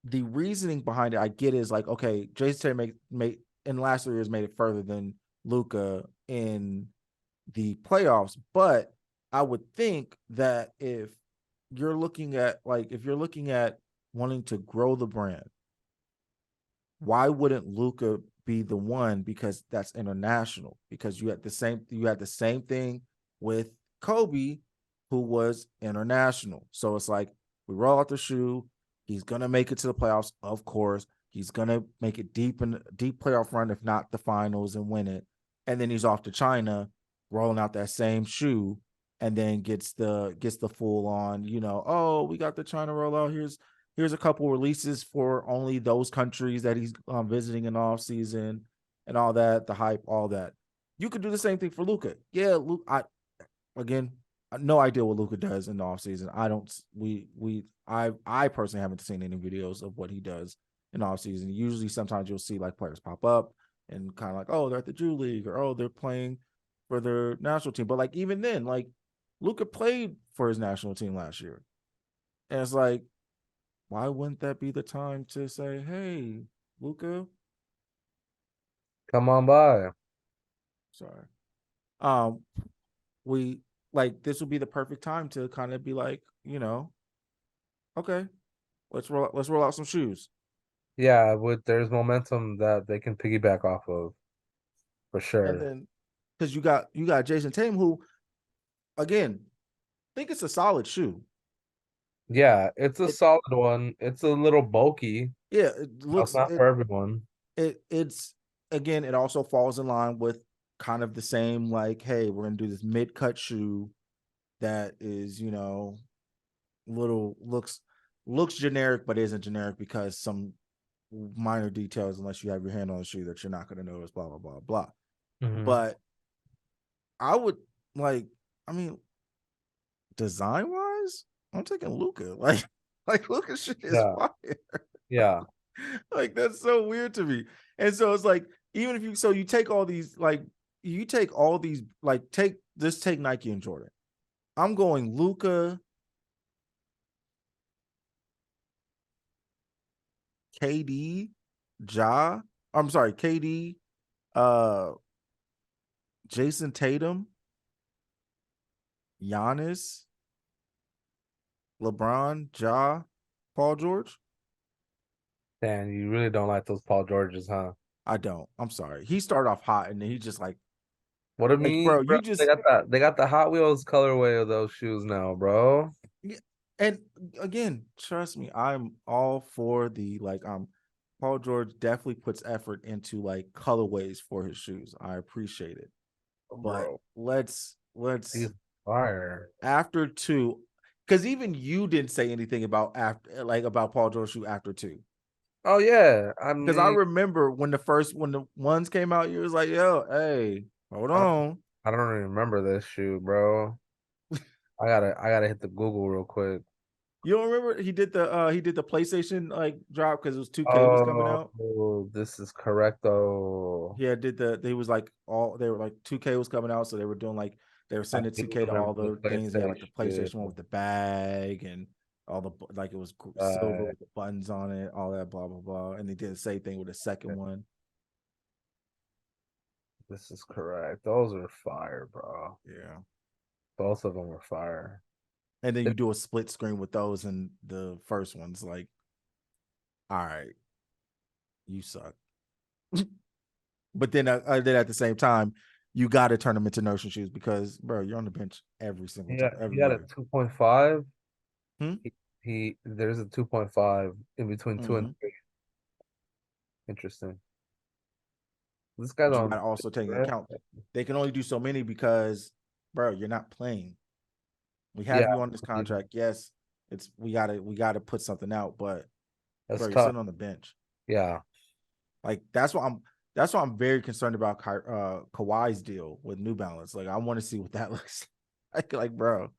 the reasoning behind it, I get, is like, okay, Jason Tatum made in the last 3 years made it further than Luka in the playoffs. But I would think that if you're looking at wanting to grow the brand, why wouldn't Luca be the one? Because that's international. Because you had the same thing with Kobe, who was international. So it's like, we roll out the shoe. He's gonna make it to the playoffs, of course. He's gonna make it deep in deep playoff run, if not the finals, and win it. And then he's off to China, rolling out that same shoe, and then gets the full on, oh, we got the China rollout. Here's a couple releases for only those countries that he's visiting in off season, and all that, the hype, all that. You could do the same thing for Luca. Yeah, Luke. Again, no idea what Luca does in the off season. I don't. I personally haven't seen any videos of what he does in off season. Usually, sometimes you'll see like players pop up and kind of like, oh, they're at the Drew League, or oh, they're playing for their national team. But like, even then, like, Luca played for his national team last year, and it's like, why wouldn't that be the time to say, hey, Luca? Come on by. Sorry. Um, we like this would be the perfect time to kind of be like, okay, let's roll out some shoes. Yeah, there's momentum that they can piggyback off of for And sure. then because you got Jason Tatum, who, again, think it's a solid shoe. Yeah, it's a It solid one. It's a little bulky. Yeah, it That's looks not for everyone. it's again, it also falls in line with kind of the same, like, hey, we're gonna do this mid-cut shoe that is, little looks generic but isn't generic, because some minor details, unless you have your hand on the shoe, that you're not going to notice, blah blah blah blah. Hmm. But I would, like, I mean, design wise, I'm taking Luca. Like Luca shit is Yeah, fire. yeah, Like, that's so weird to me. And so it's like, even if you so you take all these like you take all these like take Nike and Jordan. I'm going Luca, KD, Ja. I'm sorry, KD, uh, Jason Tatum, Giannis, LeBron, Ja, Paul George. Dan, you really don't like those Paul Georges, huh? I don't. I'm sorry. He started off hot and then he just What do you like mean, bro, bro? you They just got that. They got the Hot Wheels colorway of those shoes now, bro. yeah. And again, trust me, I'm all for the Paul George definitely puts effort into like colorways for his shoes. I appreciate it. But Bro, let's he's fire. after two, because even you didn't say anything about after about Paul George shoe after two. Oh yeah, I Because I mean, remember when the ones came out, you was like, yo, hey, hold I don't, on. I don't even remember this shoe, bro. I gotta hit the Google real quick. You don't remember he did the PlayStation like drop because it was 2K was coming out. Oh, this is correct though. Yeah, did the they was like all they were like 2K was coming out, so they were doing like they were I sending do 2K to all remember the the things. Yeah, like the PlayStation. PlayStation one with the bag and all the like it was silver Uh, with the buttons on it, all that blah blah blah. And they did the same thing with the second one. this is correct. Those are fire, bro. Yeah. Both of them are fire. And then you do a split screen with those and the first one's like, all right, you suck. But then at the same time, you got to turn them into notion shoes because, bro, you're on the bench every single Yeah, time, he every got a year. 2.5. Hmm? He there's a 2.5 in between two and Mm-hmm. three. Interesting. This guy's But you got on, to also take into right? account they can only do so many because, bro, you're not playing. We Yeah, have you on this contract. Yes, it's we gotta put something out, but that's bro, you're tough. sitting on the bench. Yeah. Like that's why I'm very concerned about Kawhi's deal with New Balance. Like I want to see what that looks like, bro.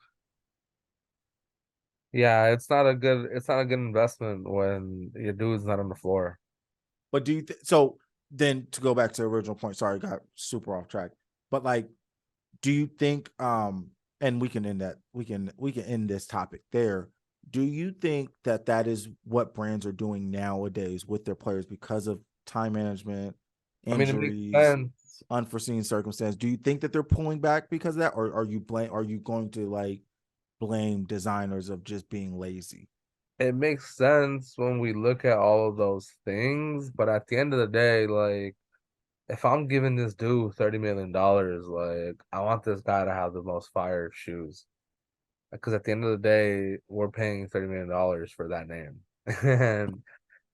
Yeah, it's not a good investment when your dude's not on the floor. But do you so then to go back to the original point? Sorry, I got super off track. But like, do you think and we can end that we can end this topic there. Do you think that that is what brands are doing nowadays with their players because of time management, I mean, it makes injuries, sense. unforeseen circumstance? Do you think that they're pulling back because of that, or are you going to like blame designers of just being lazy? It makes sense when we look at all of those things, but at the end of the day, like if I'm giving this dude $30 million, like I want this guy to have the most fire shoes. Because at the end of the day, we're paying $30 million for that name.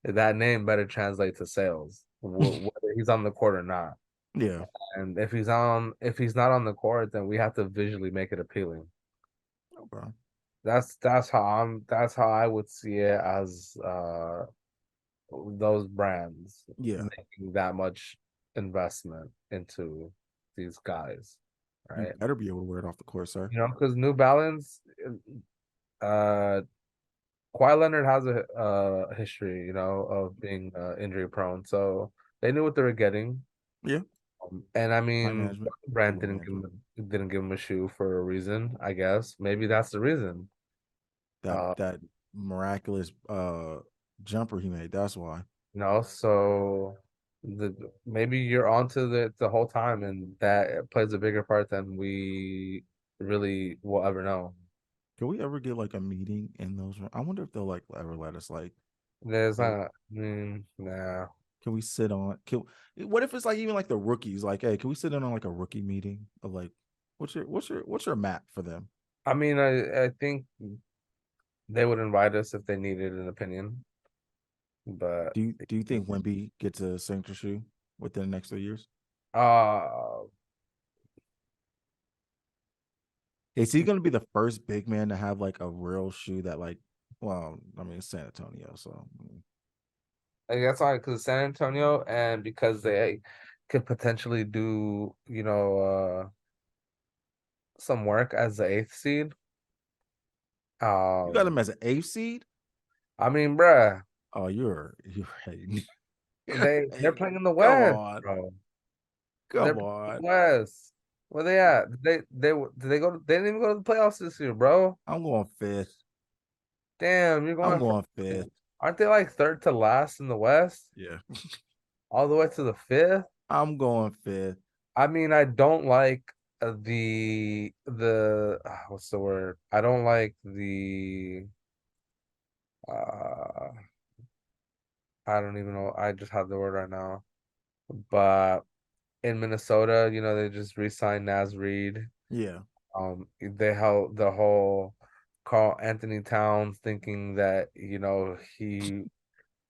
And that name better translate to sales, whether he's on the court or not. Yeah, And if he's not on the court, then we have to visually make it appealing. okay. That's how I would see it as those brands Yeah, making that much investment into these guys, you right? better be able to wear it off the court, sir. You know, because New Balance, uh, Kawhi Leonard has a history, you know, of being injury prone, so they knew what they were getting. Yeah, And I time mean, management, brand load management. didn't give him a shoe for a reason, I guess. Maybe that's the reason. Uh, That miraculous jumper he made. That's why. you know, so the maybe you're onto the whole time, and that plays a bigger part than we really will ever know. Can we ever get like a meeting in those? I wonder if they'll like ever let us like, There's hey, not, nah. can we sit on? Can what if it's like even like the rookies? Like, hey, can we sit in on like a rookie meeting of like, what's your map for them? I mean, I think they would invite us if they needed an opinion, but Do you think Wemby gets a signature shoe within the next 3 years? uh, Is he going to be the first big man to have like a real shoe that like? Well, I mean, it's San Antonio, so I guess why because San Antonio and because they could potentially do, some work as the eighth seed. you got him Um, as an eighth seed. I mean, bruh, Oh, you're hating. They're playing in the Come West, on. bro. They're Come playing in on. the West. Where they at? Did they go? They didn't even go to the playoffs this year, bro. I'm going fifth. Damn, you're I'm going for. going fifth. Aren't they like third to last in the West, Yeah. all the way to the fifth? I'm going fifth. I mean, I don't like what's the word? I don't like the uh I don't even know. I just have the word right now. But in Minnesota, they just re-signed Naz Reid. Yeah. They held the whole Carl Anthony Towns thinking that, he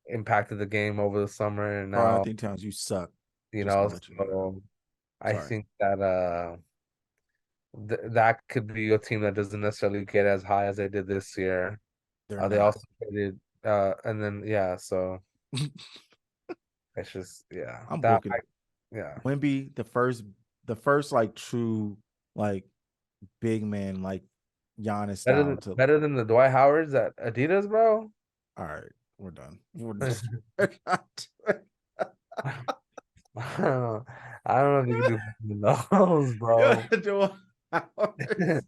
impacted the game over the summer, and Carl now, Anthony Towns, you suck. Just gonna let you know that. so I Sorry. think that that could be a team that doesn't necessarily get as high as they did this year. They're They not. also traded, and then yeah, so it's just yeah I'm that booking yeah Wimby, the first like true like big man like Giannis style to better than the Dwight Howards at Adidas, bro. all right, we're done. We're done. I don't know if you can do better than those, Yeah, bro. Dwight Howard.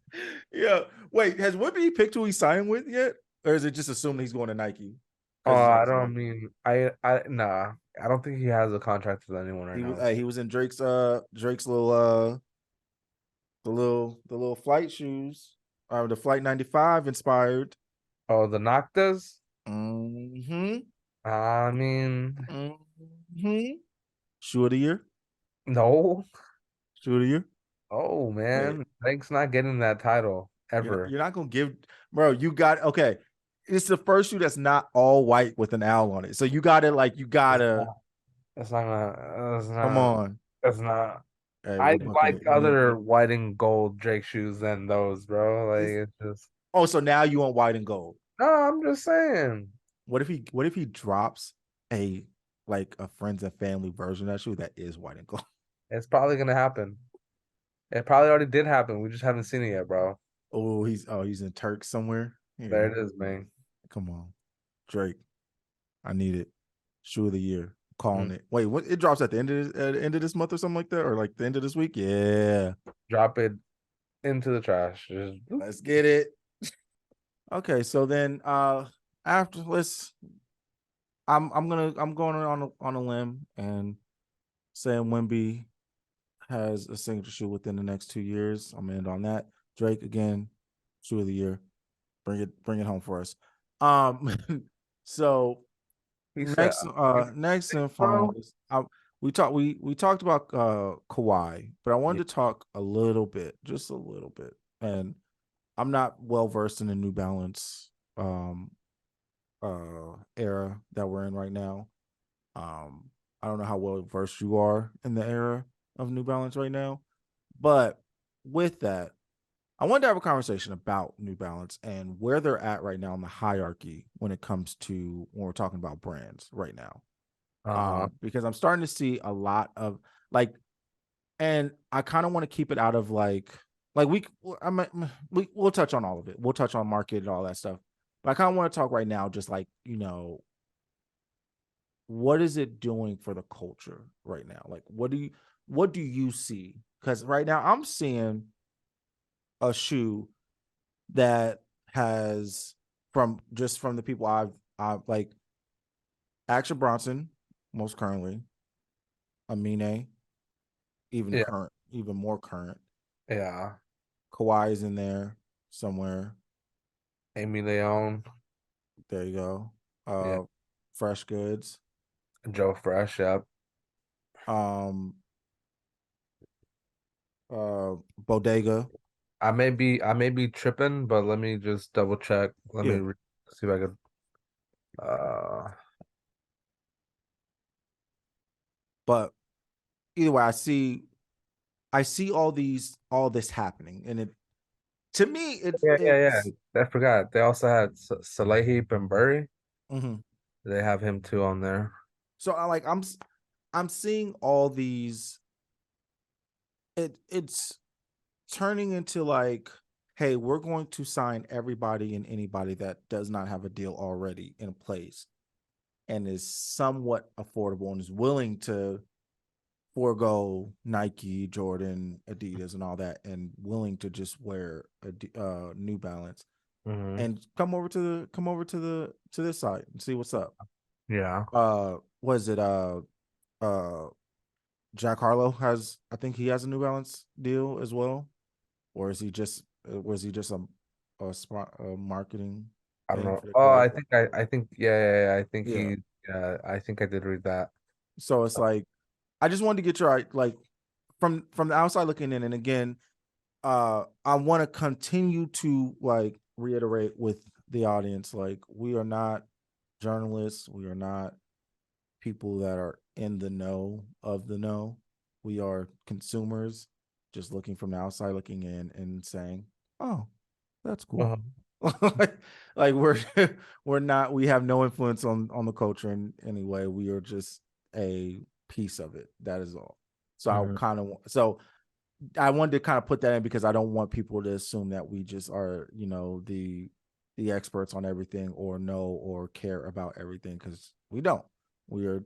Yeah. Wait, has Wimby picked who he's signing with yet? Or is it just assumed he's going to Nike? Because I don't mean I nah. I don't think he has a contract with anyone right now. he was in Drake's little the little flight shoes, the Flight 95 inspired. Oh, the Noctas? Mm-hmm. I mean, Mm-hmm. Shoe of the year. no. Shoe of the year. Oh Wait, man, Thanks not getting that title you're not, ever. you're not gonna give, bro. You got okay. It's the first shoe that's not all white with an owl on it. So you It's gotta not. It's not gonna. It's come not. on. It's not. Hey, I we're booking like it. other white and gold Drake shoes than those, bro. Like It's, it's just. oh, so now you want white and gold. No, I'm just saying. What if he drops a like a friends and family version of that shoe that is white and gold? It's probably gonna happen. It probably already did happen. We just haven't seen it yet, bro. He's in Turk somewhere. There Yeah, it is, man. come on, Drake. I need it. Shoe of the year. Calling Mm. it. Wait, what? It drops at the end of this month or something like that, or like the end of this week. Yeah, Drop it into the trash. Just let's get it. Okay, so then after let's I'm going on a limb and saying Wimby has a signature shoe within the next 2 years. I'm gonna end on that. Drake again, shoe of the year. Bring it home for us. Um, so he said, next and final bro. is we talked about Kawhi, but I Yeah. wanted to talk a little bit, just a little bit. And I'm not well versed in the New Balance era that we're in right now. Um I don't know how well versed you are in the era of New Balance right now, but with that, I wanted to have a conversation about New Balance and where they're at right now in the hierarchy when it comes to when we're talking about brands right now. Uh-huh. Because I'm starting to see a lot of like, and I kind of want to keep it out of like we'll touch on all of it. We'll touch on market and all that stuff. But I kind of want to talk right now, just like what is it doing for the culture right now? Like, what do you see? Because right now I'm seeing a shoe that has from the people I've like Action Bronson, most currently, Amine, Yeah. even more current. Yeah. Kawhi is in there somewhere. Amy Leone. There you go. Yeah. Fresh Goods. Joe Fresh. Yep. Um, Bodega. I may be tripping, but let me just double check. Let me Yeah, see if I could. Uh, but either way, I see all this happening, and it to me yeah, yeah, yeah. it's I forgot. They also had Salehi Bembury. mhm. They have him too on there. So I'm seeing all these. It's turning into like, hey, we're going to sign everybody and anybody that does not have a deal already in place. and is somewhat affordable and is willing to forego Nike, Jordan, Adidas, and all that, and willing to just wear a New Balance Hmm. and come over to this side and see what's up. Yeah. Was it uh Jack Harlow has, I think he has a New Balance deal as well, or is he just was he just a marketing I don't thing know. for the Oh, clothes? I think, yeah, I think Yeah. yeah, I think I did read that. So it's like I just wanted to get your like from the outside looking in, and again, I want to continue to like reiterate with the audience, like we are not journalists, we are not people that are in the know of the know. We are consumers just looking from the outside looking in and saying, "Oh, that's cool." Uh-huh. like we're not, we have no influence on the culture in any way. We are just a piece of it. That is all. So Mhm. I wanted to kind of put that in because I don't want people to assume that we just are, the experts on everything or know or care about everything, because we don't. We are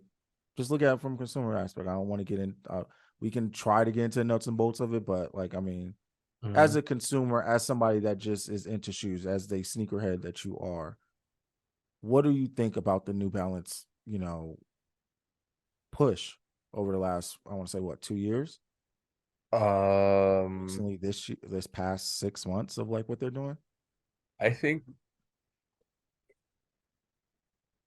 just look at it from a consumer aspect. I don't want to get in. We can try to get into the nuts and bolts of it, but like I mean, as Mhm. a consumer, as somebody that just is into shoes, as the sneakerhead that you are, what do you think about the New Balance, push over the last, I want to say what, 2 years? Um, Recently, this past 6 months of like what they're doing. I think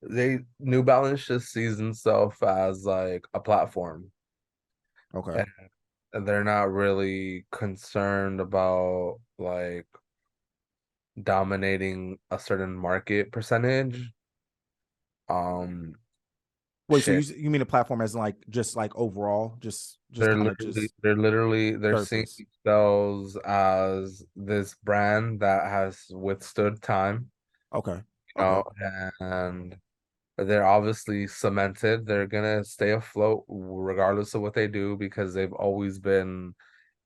they New Balance just sees themselves as like a platform, Okay. and they're not really concerned about like dominating a certain market percentage. Um, Wait, so shit. you mean a platform as in like just like overall, just kind of just They're seeing surface? themselves as this brand that has withstood time, Okay. you Okay. know, and they're obviously cemented. They're gonna stay afloat regardless of what they do because they've always been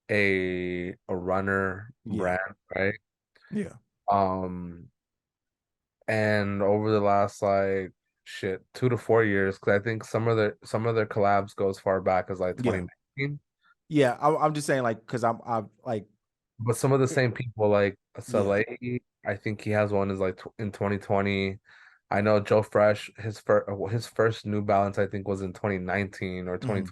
a runner Yeah. brand, right? Yeah. Um, and over the last like shit 2 to 4 years, because I think some of their collabs go as far back as like Yeah. 2019. Yeah. I'm just saying like because I'm like But some of the same people like yeah. Saleh, I think he has one is like in 2020. I know Joe Fresh, his first New Balance I think was in 2019 or Hmm. 2020.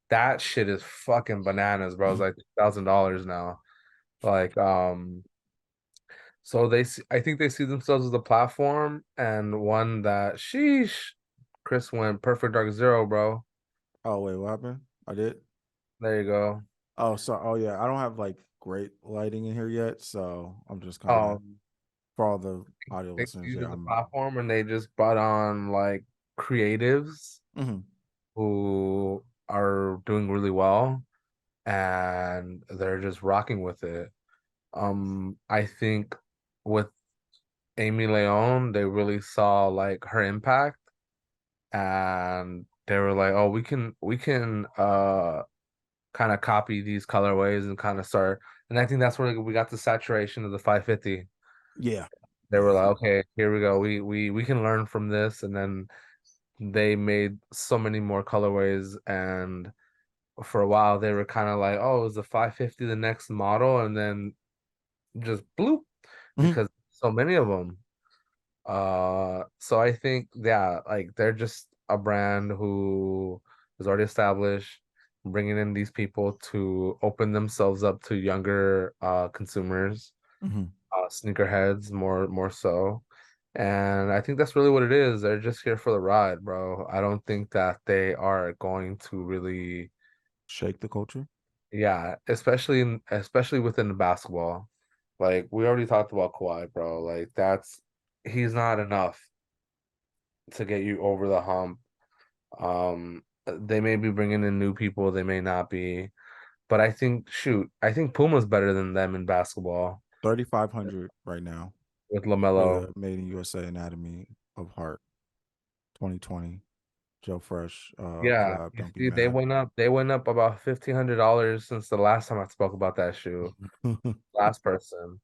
That shit is fucking bananas, bro. It's like $1,000 now. Like so I think they see themselves as a platform and one that sheesh, Chris went Perfect Dark Zero, bro. Oh wait, what happened? I did. There you go. Oh, so oh yeah, I don't have like great lighting in here yet, so I'm just kind of Um, for all the audio they listeners. see it Yeah, as a I'm. platform and they just brought on like creatives Mhm. who are doing really well and they're just rocking with it. I think with Amy Leon, they really saw like her impact and they were like, "Oh, we can kind of copy these colorways and kind of start." And I think that's where we got the saturation of the 550. Yeah. They were Yeah. like, "Okay, here we go. We can learn from this." And then they made so many more colorways and for a while they were kind of like, oh, is the 550 the next model? And then just bloop Mhm. because so many of them. So I think, yeah, like they're just a brand who is already established, bringing in these people to open themselves up to younger consumers, Mhm. sneakerheads more so. And I think that's really what it is. They're just here for the ride, bro. I don't think that they are going to really. Shake the culture. Yeah, especially within the basketball. Like we already talked about Kawhi, bro. Like he's not enough to get you over the hump. They may be bringing in new people, they may not be, but I think Puma's better than them in basketball 3,500 right now with for LaMelo. the Made in USA Anatomy of Heart 2020 Joe Fresh Yeah, collab. you Don't be see, mad. they went up about $1,500 since the last time I spoke about that shoe. Last person,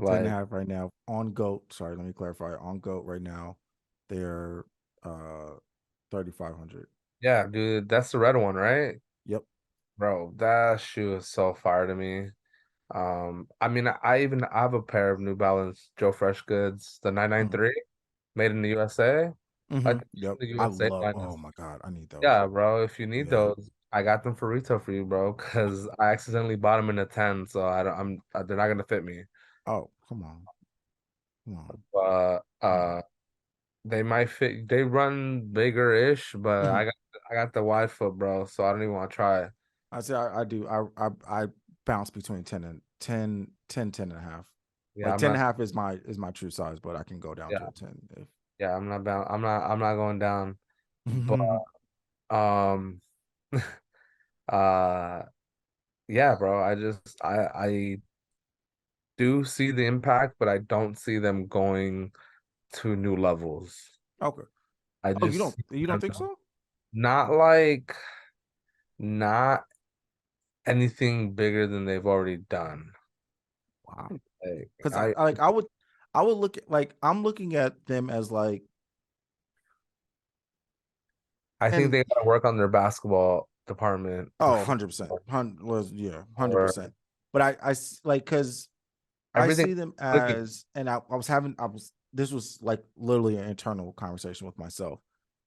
10 and a like half right now on GOAT. Sorry, let me clarify. On GOAT right now, they're uh 3,500. Yeah, dude, that's the red one, right? Yep. Bro, that shoe is so fire to me. I mean, I have a pair of New Balance Joe Fresh Goods, the Hmm. 993, made in the USA. Hmm. Like Yep. the I USA love. line Oh is, my God, I need those. yeah, bro. If you need Yeah. those, I got them for retail for you, bro. Because I accidentally bought them in a 10, so I don't, they're not gonna fit me. Oh, come on, come on. But Hmm. they might fit. They run bigger-ish, but Hmm. I got the wide foot, bro. So I don't even want to try. I say I do. I bounce between 10 and 10, 10, 10 and a half. Yeah, Like I'm 10 and not. a half is my true size, but I can go down to Yeah, a 10 if. yeah, I'm not bound. I'm not going down. But um, uh, yeah, bro. I do see the impact, but I don't see them going to new levels. Okay. I Oh, just see you don't them think so? not like not anything bigger than they've already done. Wow. Like, Because I would look at like I'm looking at them as like I think and they gotta work on their basketball department oh before 100%. Was yeah, or 100%. But like cuz I everything see them clicking. as, and I was, this was like literally an internal conversation with myself.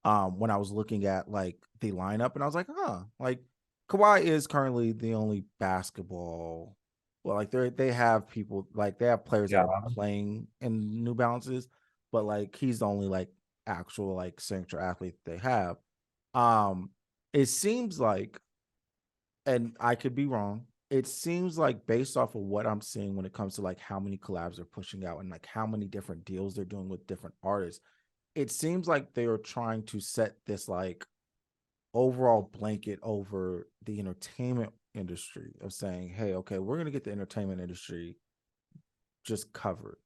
When I was looking at like the lineup and I was like, huh, like Kawhi is currently the only basketball. Well, like they have people like they have players that Yeah, are playing in New Balances, but like he's the only like actual like signature athlete they have. Um, it seems like, and I could be wrong. It seems like based off of what I'm seeing when it comes to like how many collabs they're pushing out and like how many different deals they're doing with different artists, it seems like they are trying to set this like overall blanket over the entertainment industry of saying, hey, okay, we're gonna get the entertainment industry just covered.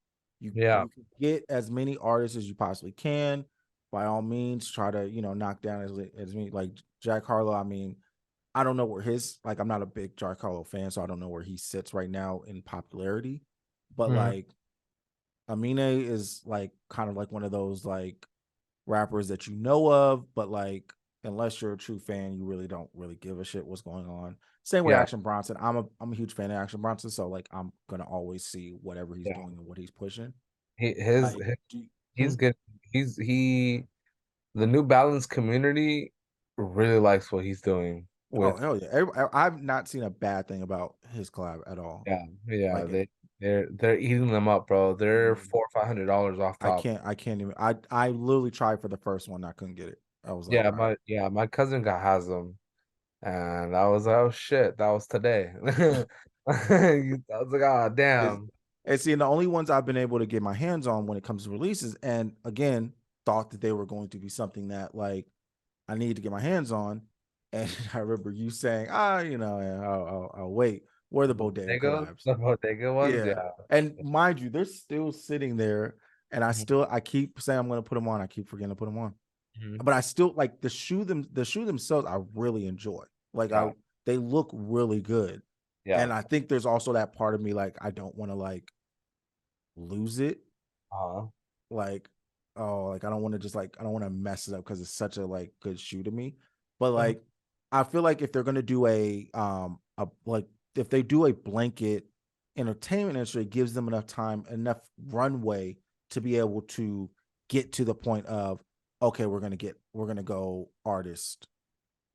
yeah, You can get as many artists as you possibly can. By all means, try to knock down as many like Jack Harlow. I mean, I don't know where his like I'm not a big Jack Harlow fan, so I don't know where he sits right now in popularity. But mhm, like Amine is like kind of like one of those like rappers that you know of, but like unless you're a true fan, you really don't really give a shit what's going on. Same with yeah, Action Bronson. I'm a huge fan of Action Bronson, so like I'm gonna always see whatever he's yeah. doing and what he's pushing. He, Like, hmm? he's good. He the New Balance community really likes what he's doing Oh with. hell yeah! I've not seen a bad thing about his collab at all. Yeah, yeah. Like it, They're eating them up, bro. They're mhm. $400 or $500 off top. I can't even. I literally tried for the first one. I couldn't get it. I was like, Yeah, all right. my cousin got has them, and I was like, oh shit, that was today. I was like, oh Is damn. and seeing the only ones I've been able to get my hands on when it comes to releases, and again, thought that they were going to be something that like I need to get my hands on. And I remember you saying, yeah, I'll wait. Where are the Bodega collabs? The bodega ones, Yeah. yeah. And mind you, they're still sitting there. And Mhm, I keep saying I'm gonna put them on. I keep forgetting to put them on. mhm. But I still like the shoe themselves, I really enjoy. Like Yeah, they look really good. yeah. And I think there's also that part of me like I don't want to like lose it, Uh-huh. like oh like I don't want to just like I don't want to mess it up because it's such a like good shoe to me. But Mhm. like I feel like if they're gonna do a like if they do a blanket entertainment industry, it gives them enough time, enough runway to be able to get to the point of okay, we're gonna go artist.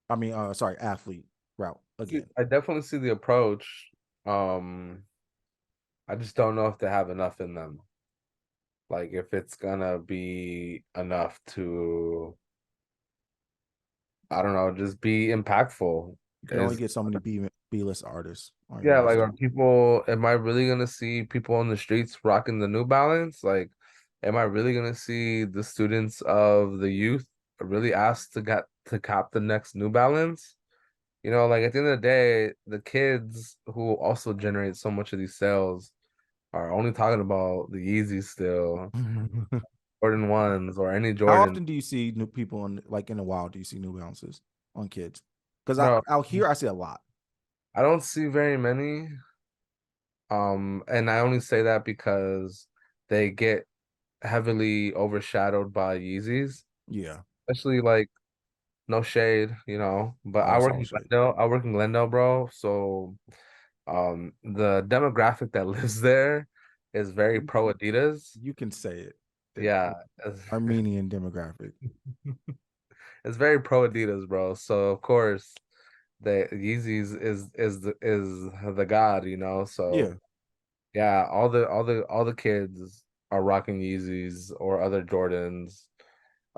I mean sorry, athlete route again. I definitely see the approach. Um, I just don't know if they have enough in them. Like if it's gonna be enough to, I don't know, just be impactful. You can only Is get so many B list artists on your Yeah, like roster. are people, am I really gonna see people on the streets rocking the New Balance? Like, am I really gonna see the students of the youth really asked to get to cop the next New Balance? You know, like at the end of the day, the kids who also generate so much of these sales are only talking about the Yeezys still, Jordan ones or any How Jordan. often do you see new people in like in the wild? Do you see New Balances on kids? Because I Bro, out here I see a lot. I don't see very many. And I only say that because they get heavily overshadowed by Yeezys. Yeah. especially like no shade, but Oh, I it's work all in shade. Glendale. I work in Glendale, bro. So the demographic that lives there is very You pro Adidas. you can say it. The Yeah, Armenian demographic. it's very pro Adidas, bro. So of course the Yeezys is the god, Yeah. So yeah, all the kids are rocking Yeezys or other Jordans.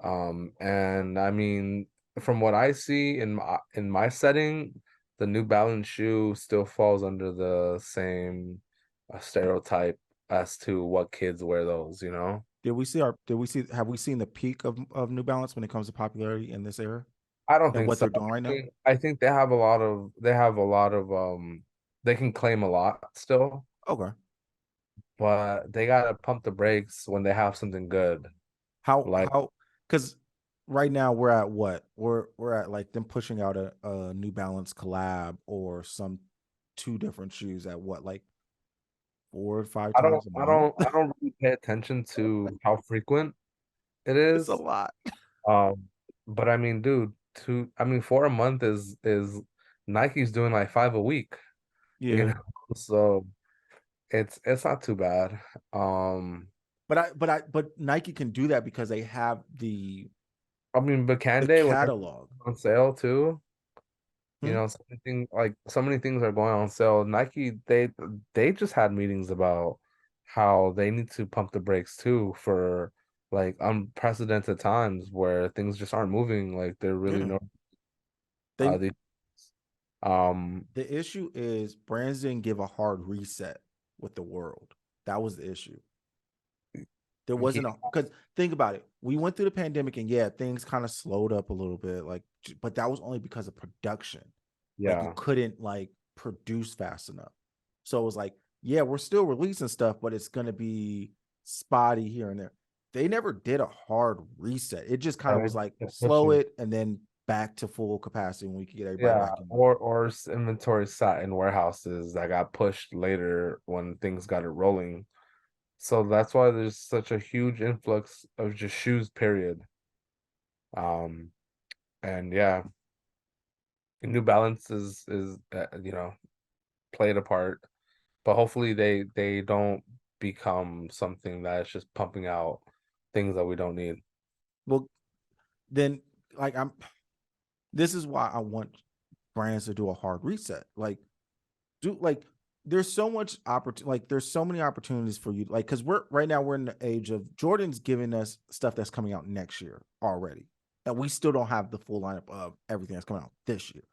And I mean, from what I see in my setting, the New Balance shoe still falls under the same stereotype as to what kids wear those. Did we see have we seen the peak of New Balance when it comes to popularity in this era I don't and think what so. they're doing right now? I think they have a lot of they can claim a lot still, Okay. but they gotta pump the brakes when they have something good. Like How because right now we're at what? We're at like them pushing out a New Balance collab or some two different shoes at what, like 4 or 5 I don't times a I month? don't I don't really pay attention to how frequent it It's a is. lot. Um, but I mean, dude, for a month is Nike's doing like five a week, you Yeah. know, so it's not too bad. Um, But Nike can do that because they have I mean, but the can they when catalog. everything's on sale too? Hmm? So many things are going on sale. Nike, they just had meetings about how they need to pump the brakes too for like unprecedented times where things just aren't moving like they're really Yeah. no They the um the issue is brands didn't give a hard reset with the world. That was the issue. There yeah, wasn't a because think about it. We went through the pandemic and yeah, things kind of slowed up a little bit. Like, but that was only because of production. Like you yeah. couldn't like produce fast enough. So it was like, yeah, we're still releasing stuff, but it's gonna be spotty here and there. They never did a hard reset. It just kind of was And like it's slow pushing. it and then back to full capacity when we could get everybody Yeah, back in. or inventory sat in warehouses that got pushed later when things got it rolling. So that's why there's such a huge influx of just shoes, period. Um, and yeah, New Balance is played a part, but hopefully they don't become something that's just pumping out things that we don't need. Well, then like I'm this is why I want brands to do a hard reset. Like do like there's so much opportunity, like there's so many opportunities for you, like because we're right now we're in the age of Jordan's giving us stuff that's coming out next year already, and we still don't have the full lineup of everything that's coming out this year.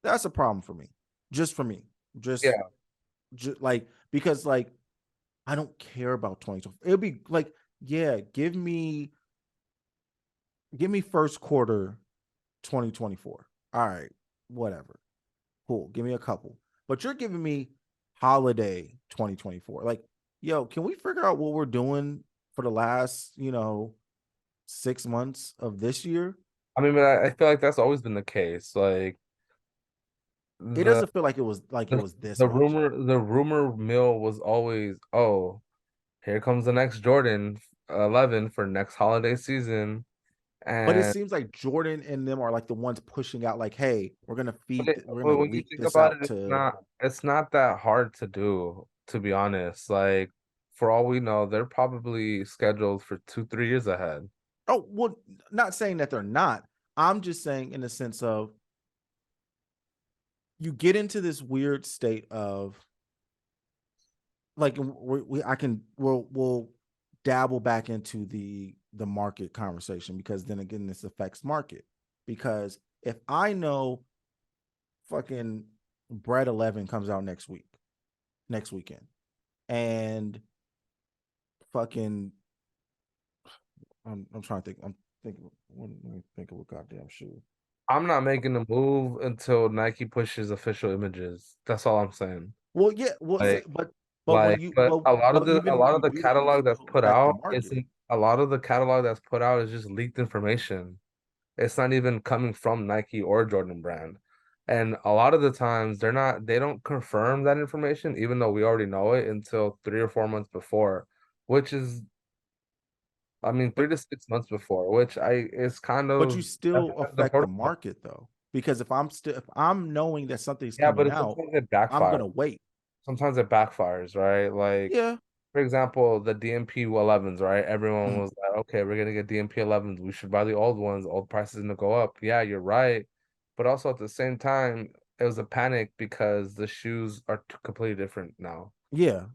That's a problem for me, just for me, just, Yeah, just like because like I don't care about 2020. It'll be like, yeah, give me first quarter 2024. All right, whatever. Cool. Give me a couple. But you're giving me holiday 2024. Like, yo, can we figure out what we're doing for the last, 6 months of this year? I mean, but I feel like that's always been the case. Like It the doesn't feel like it the was this the much. rumor mill was always, oh, here comes the next Jordan 11 for next holiday season. But it And seems like Jordan and them are like the ones pushing out, like, hey, we're but gonna when you leak think this about it, out it's to. not it's not that hard to do, to be honest. Like for all we know, they're probably scheduled for 2, 3 years ahead. Oh, well, not saying that they're not. I'm just saying in the sense of you get into this weird state of like we'll dabble back into the market conversation because then again this affects market because if I know fucking bread 11 comes out next weekend and fucking I'm trying to think, I'm thinking, let me think of a goddamn shoe. I'm not making a move until Nike pushes official images. That's all I'm saying. Well, yeah, well, Like but when you but a lot of but the a even when lot of you the do that, you catalog that's still put affect the out market. isn't a lot of the catalog that's put out is just leaked information. It's not even coming from Nike or Jordan brand. And a lot of the times they don't confirm that information, even though we already know it until 3 or 4 months before, which is I mean, But 3 to 6 months before, which I is kind but you of still that's the affect the protocol. market though. Because if I'm knowing that something's Yeah, but coming it, out, sometimes it I'm backfires. gonna wait. Sometimes it backfires, right? Like, Yeah. for example, the DMP 11s, right? Everyone Mhm. was like, okay, we're gonna get DMP 11s. We should buy the old ones. Old prices gonna go up. Yeah, you're right. But also at the same time, it was a panic because the shoes are completely different now. Yeah.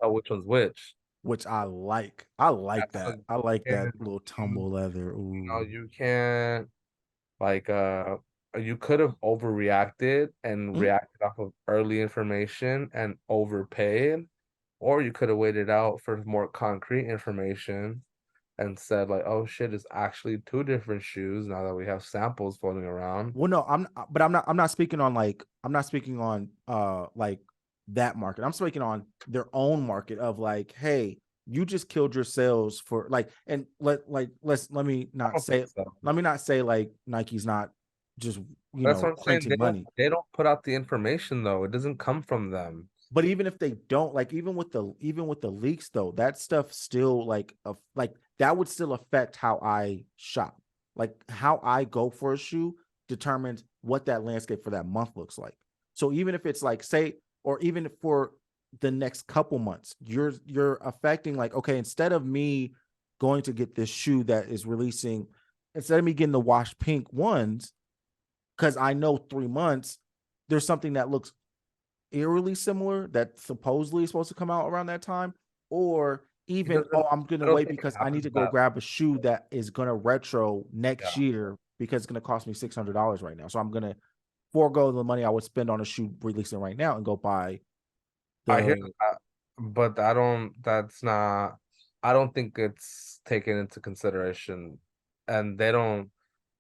Which one's which? Which I like. I like That's that. because I like you that can't little you, tumble leather. Ooh. you can't like you could have overreacted and Mhm. reacted off of early information and overpaid, or you could have waited out for more concrete information and said like, oh shit, it's actually two different shoes now that we have samples floating around. Well, no, but I'm not speaking on like I'm not speaking on like that market. I'm speaking on their own market of like, hey, you just killed your sales for like, and I don't think so. let me not say like Nike's not just That's what I'm saying. printing money. They don't put out the information though. It doesn't come from them. But even if they don't, like even with the leaks though, that stuff still like that would still affect how I shop. Like how I go for a shoe determines what that landscape for that month looks like. So even if it's like say, or even for the next couple months, you're affecting like, okay, instead of me going to get this shoe that is releasing, instead of me getting the wash pink ones, because I know 3 months, there's something that looks eerily similar that supposedly is supposed to come out around that time, or It even, oh, doesn't. I'm gonna I don't wait think it because I need happens to go that. grab a shoe that is gonna retro next Yeah, year because it's gonna cost me $600 right now. So I'm gonna forego the money I would spend on a shoe releasing right now and go buy I hear the that, but I don't. That's not. I don't think it's taken into consideration, and they don't.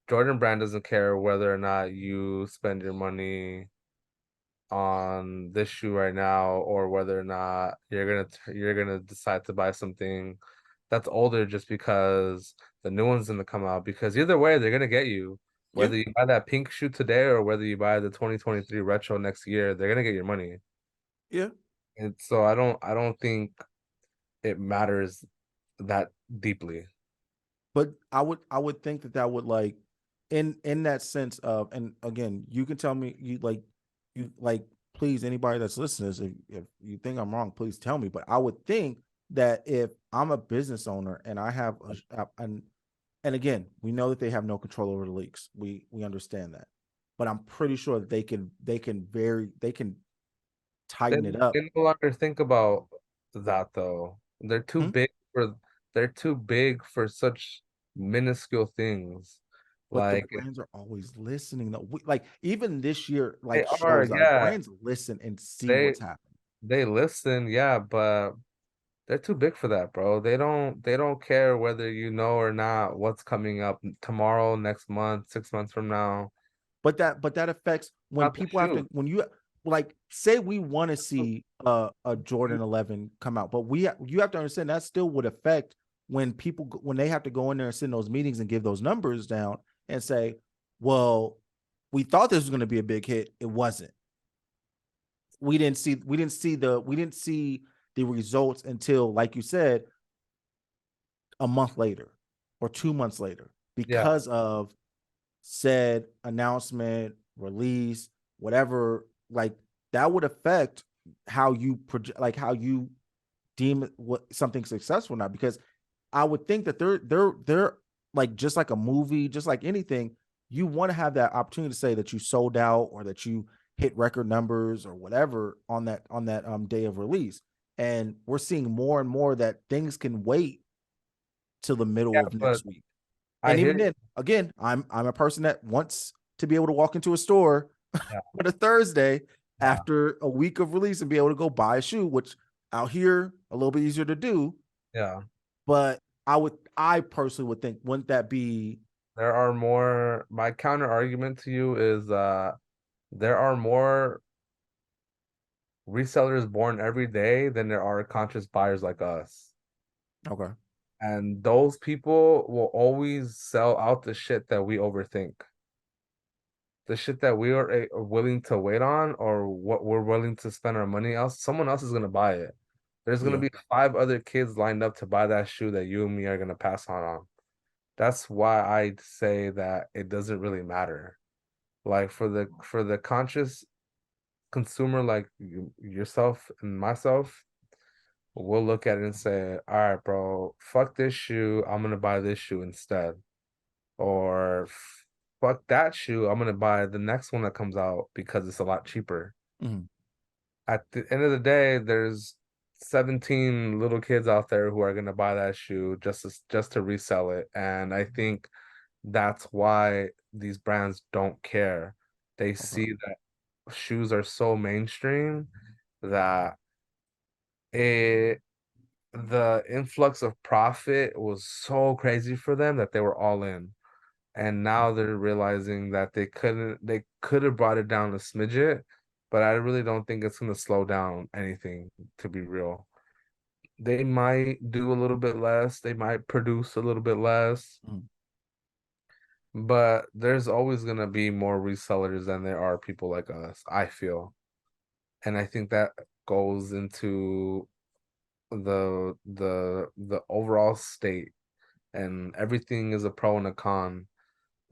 Jordan Brand doesn't care whether or not you spend your money on this shoe right now or whether or not you're gonna decide to buy something that's older just because the new one's gonna come out. Because either way, they're gonna get you. yeah, Whether you buy that pink shoe today or whether you buy the 2023 retro next year, they're gonna get your money. yeah. And so I don't think it matters that deeply. But I would think that that would like in that sense of, and again, you can tell me you like please anybody that's listening, if you think I'm wrong, please tell me. But I would think that if I'm a business owner and I have and again, we know that they have no control over the leaks. We understand that. But I'm pretty sure that they can They tighten it up. they no longer think about that though. Hmm? They're too big for such minuscule things. But the Like brands are always listening though. Like even this year, they like are, shows like yeah. brands listen and see They what's happening. they listen, yeah, but they're too big for that, bro. They don't care whether you know or not what's coming up tomorrow, next month, 6 months from now. But that affects when Not the people have to shoe. when you like say we want to see a Jordan 11 come out, but you have to understand that still would affect when when they have to go in there and sit in those meetings and give those numbers down and say, well, we thought this was going to be a big hit. It wasn't. We didn't see the results until, like you said, a month later or 2 months later Yeah, because of said announcement, release, whatever. Like that would affect how you project, like how you deem what something successful now. Because I would think that they're like just like a movie, just like anything. You want to have that opportunity to say that you sold out or that you hit record numbers or whatever on that day of release. And we're seeing more and more that things can wait till the middle of but next week. I And hear even you. then, again, I'm a person that wants to be able to walk into a store Yeah, on a Thursday yeah, after a week of release and be able to go buy a shoe, which out here a little bit easier to do. yeah. But I personally would think, wouldn't that be There are more. My counter argument to you is there are more resellers born every day than there are conscious buyers like us. okay? And those people will always sell out the shit that we overthink. The shit that we are willing to wait on or what we're willing to spend our money else, someone else is gonna buy it. There's gonna Yeah. be five other kids lined up to buy that shoe that you and me are gonna pass on. That's why I say that it doesn't really matter. Like for the conscious consumer like yourself and myself, we'll look at it and say, all right, bro, fuck this shoe. I'm gonna buy this shoe instead. Or fuck that shoe. I'm gonna buy the next one that comes out because it's a lot cheaper. Mhm. At the end of the day, there's 17 little kids out there who are gonna buy that shoe just to resell it. And I think that's why these brands don't care. They Okay. see that shoes are so mainstream that it the influx of profit was so crazy for them that they were all in. And now they're realizing that they could have brought it down a smidget, but I really don't think it's gonna slow down anything, to be real. They might do a little bit less, they might produce a little bit less, Mhm. but there's always gonna be more resellers than there are people like us, I feel. And I think that goes into the overall state, and everything is a pro and a con.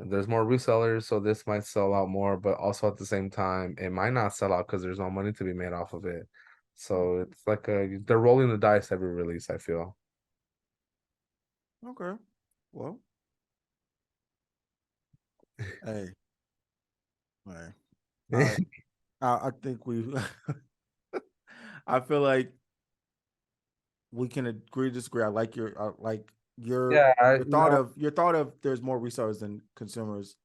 There's more resellers, so this might sell out more, but also at the same time, it might not sell out because there's no money to be made off of it. So it's like they're rolling the dice every release, I feel. Okay. Well, hey, hey. I I think we I feel like we can agree to disagree. I like Yeah, your thought of there's more resellers than consumers.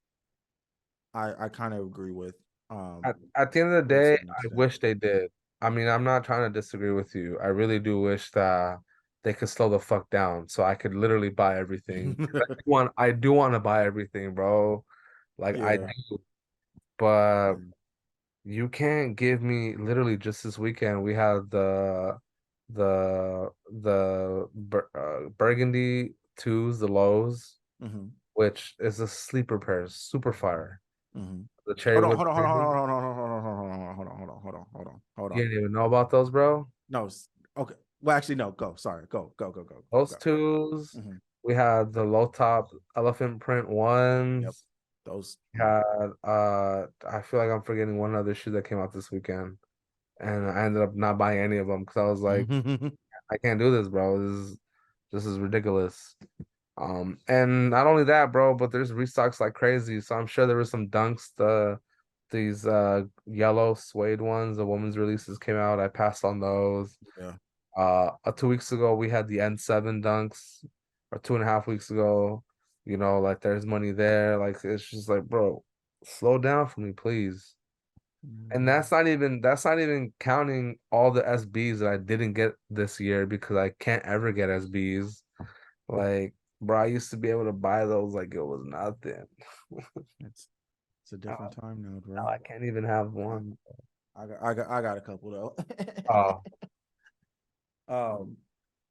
I kind of agree with at the end of the to a day, certain I extent. wish they did. I mean, I'm not trying to disagree with you. I really do wish that they could slow the fuck down so I could literally buy everything. 'Cause I do want to buy everything, bro. Like I Yeah. do, but Yeah. you can't give me literally just this weekend we had the Burgundy twos, the lows, Hmm. which is a sleeper pair, super fire. Hmm. The cherry with Burgundy. Hold on, hold on, hold on, hold on, hold You on. didn't even know about those, bro. No, okay. Well, actually, no. Go. Sorry. Go. Go. Go. Go. Those Go. twos. Hmm. We had the low top elephant print Yep. ones. Those. We had I feel like I'm forgetting one other shoe that came out this weekend. And I ended up not buying any of them because I was like, Mm. I can't do this, bro. This is ridiculous. And not only that, bro, but there's restocks like crazy. So I'm sure there was some dunks. These yellow suede ones, the women's releases came out. I passed on those. Yeah. 2 weeks ago we had the N7 dunks, or 2.5 weeks ago. You know, like there's money there. Like it's just like, bro, slow down for me, please. And Mm. that's not even counting all the SBs that I didn't get this year because I can't ever get SBs. Like, bro, I used to be able to buy those like it was nothing. It's a Now, different time now, now bro. I can't even have I, one. I got a couple though. Oh, um,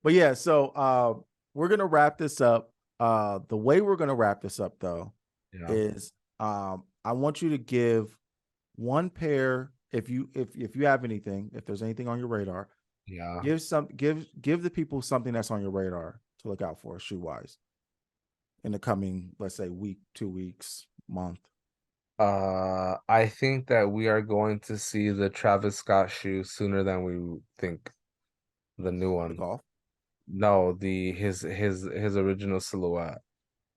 but yeah, so we're gonna wrap this up. The way we're gonna wrap this up though yeah, is I want you to give one pair if you have anything, if there's anything on your radar, yeah. give the people something that's on your radar to look out for shoe wise in the coming, let's say, week, 2 weeks, month. I think that we are going to see the Travis Scott shoe sooner than we think. The new The one. golf. No, the his original silhouette.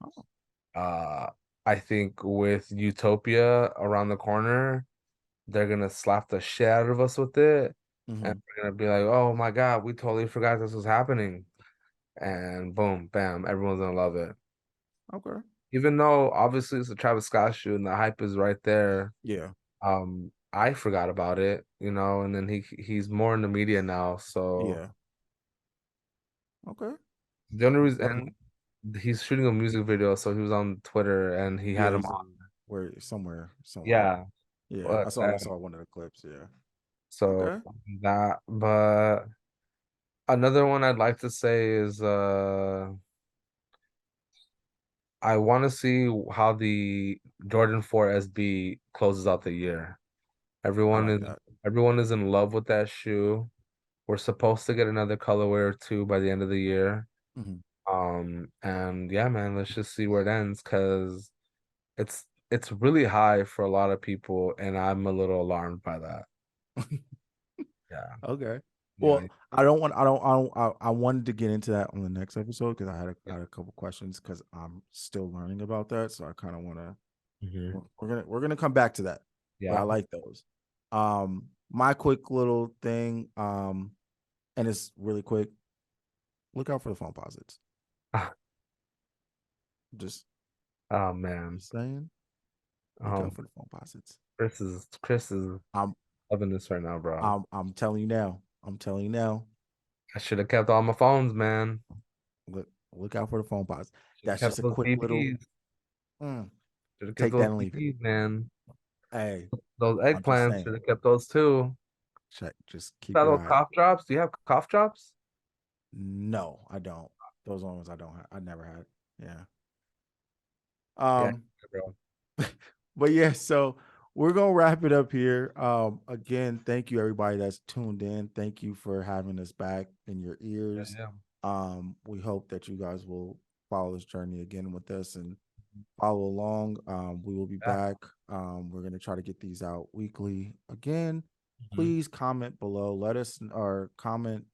Oh. Uh, I think with Utopia around the corner, they're gonna slap the shit out of us with it, and Hmm. we're gonna be like, "Oh my God, we totally forgot this was happening." And boom, bam, everyone's gonna love it. Okay. Even though obviously it's a Travis Scott shoe and the hype is right there, Yeah. I forgot about it, and then he's more in the media now, so Yeah. Okay. the only reason, But and he's shooting a music video, so he was on Twitter and he yeah, had him he's on. in where somewhere. Yeah, Yeah, but I saw one of the clips. Yeah. so Okay. but another one I'd like to say is I want to see how the Jordan 4 SB closes out the year. I Everyone like is that. everyone is in love with that shoe. We're supposed to get another colorway or two by the end of the year. Mhm. And yeah, man, let's just see where it ends because it's really high for a lot of people, and I'm a little alarmed by that. Yeah. Okay. Yeah. Well, I don't want. I don't. I don't. I wanted to get into that on the next episode because Yeah. I had a couple questions because I'm still learning about that. So I kind of want to. Hmm. We're gonna come back to that, but I Yeah. like those. My quick little thing. And it's really quick. Look out for the phone posits. Just, Oh man. just saying. Look out Um, for the phone posits. Chris is I'm. loving this right now, bro. I'm telling you now. I'm telling you now. I should have kept all my phones, man. Look out for the phone posits. Should have That's kept just a those quick little. BBs. Mm, Should have kept take those that and leave it. BBs, man. Hey, Those I'm just eggplants saying. should have kept those too. Check. Just keep Saw your those eye out. cough drops? Do you have cough drops? No, I don't. Those ones I don't have. I never had. Yeah. Yeah, Um, bro. but yeah, so we're gonna wrap it up here. Again, thank you everybody that's tuned in. Thank you for having us back in your Yeah, ears. yeah. We hope that you guys will follow this journey again with us and follow along. We will be Yeah. back. We're gonna try to get these out weekly again. Mhm. Please comment below. Let us or comment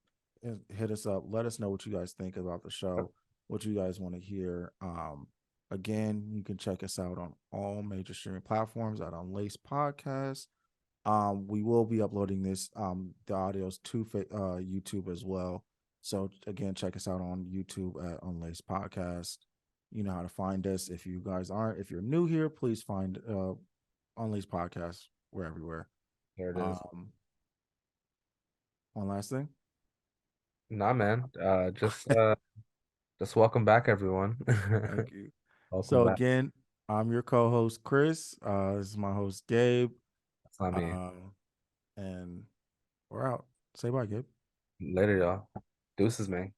and hit us up. Let us know what you guys think about the show, what you guys want to hear. Again, you can check us out on all major streaming platforms at Unlaced Podcast. We will be uploading this the audios to YouTube as well. So again, check us out on YouTube at Unlaced Podcast. You know how to find us. If you guys aren't, if you're new here, please find Unlaced Podcast. We're everywhere. There it is. Um, One last thing. Nah, man. Just welcome back, everyone. Thank you. Welcome So back. again, I'm your co-host Chris. This is my host Gabe. That's not me. Uh, and we're out. Say bye, Gabe. Later, y'all. Deuces, man.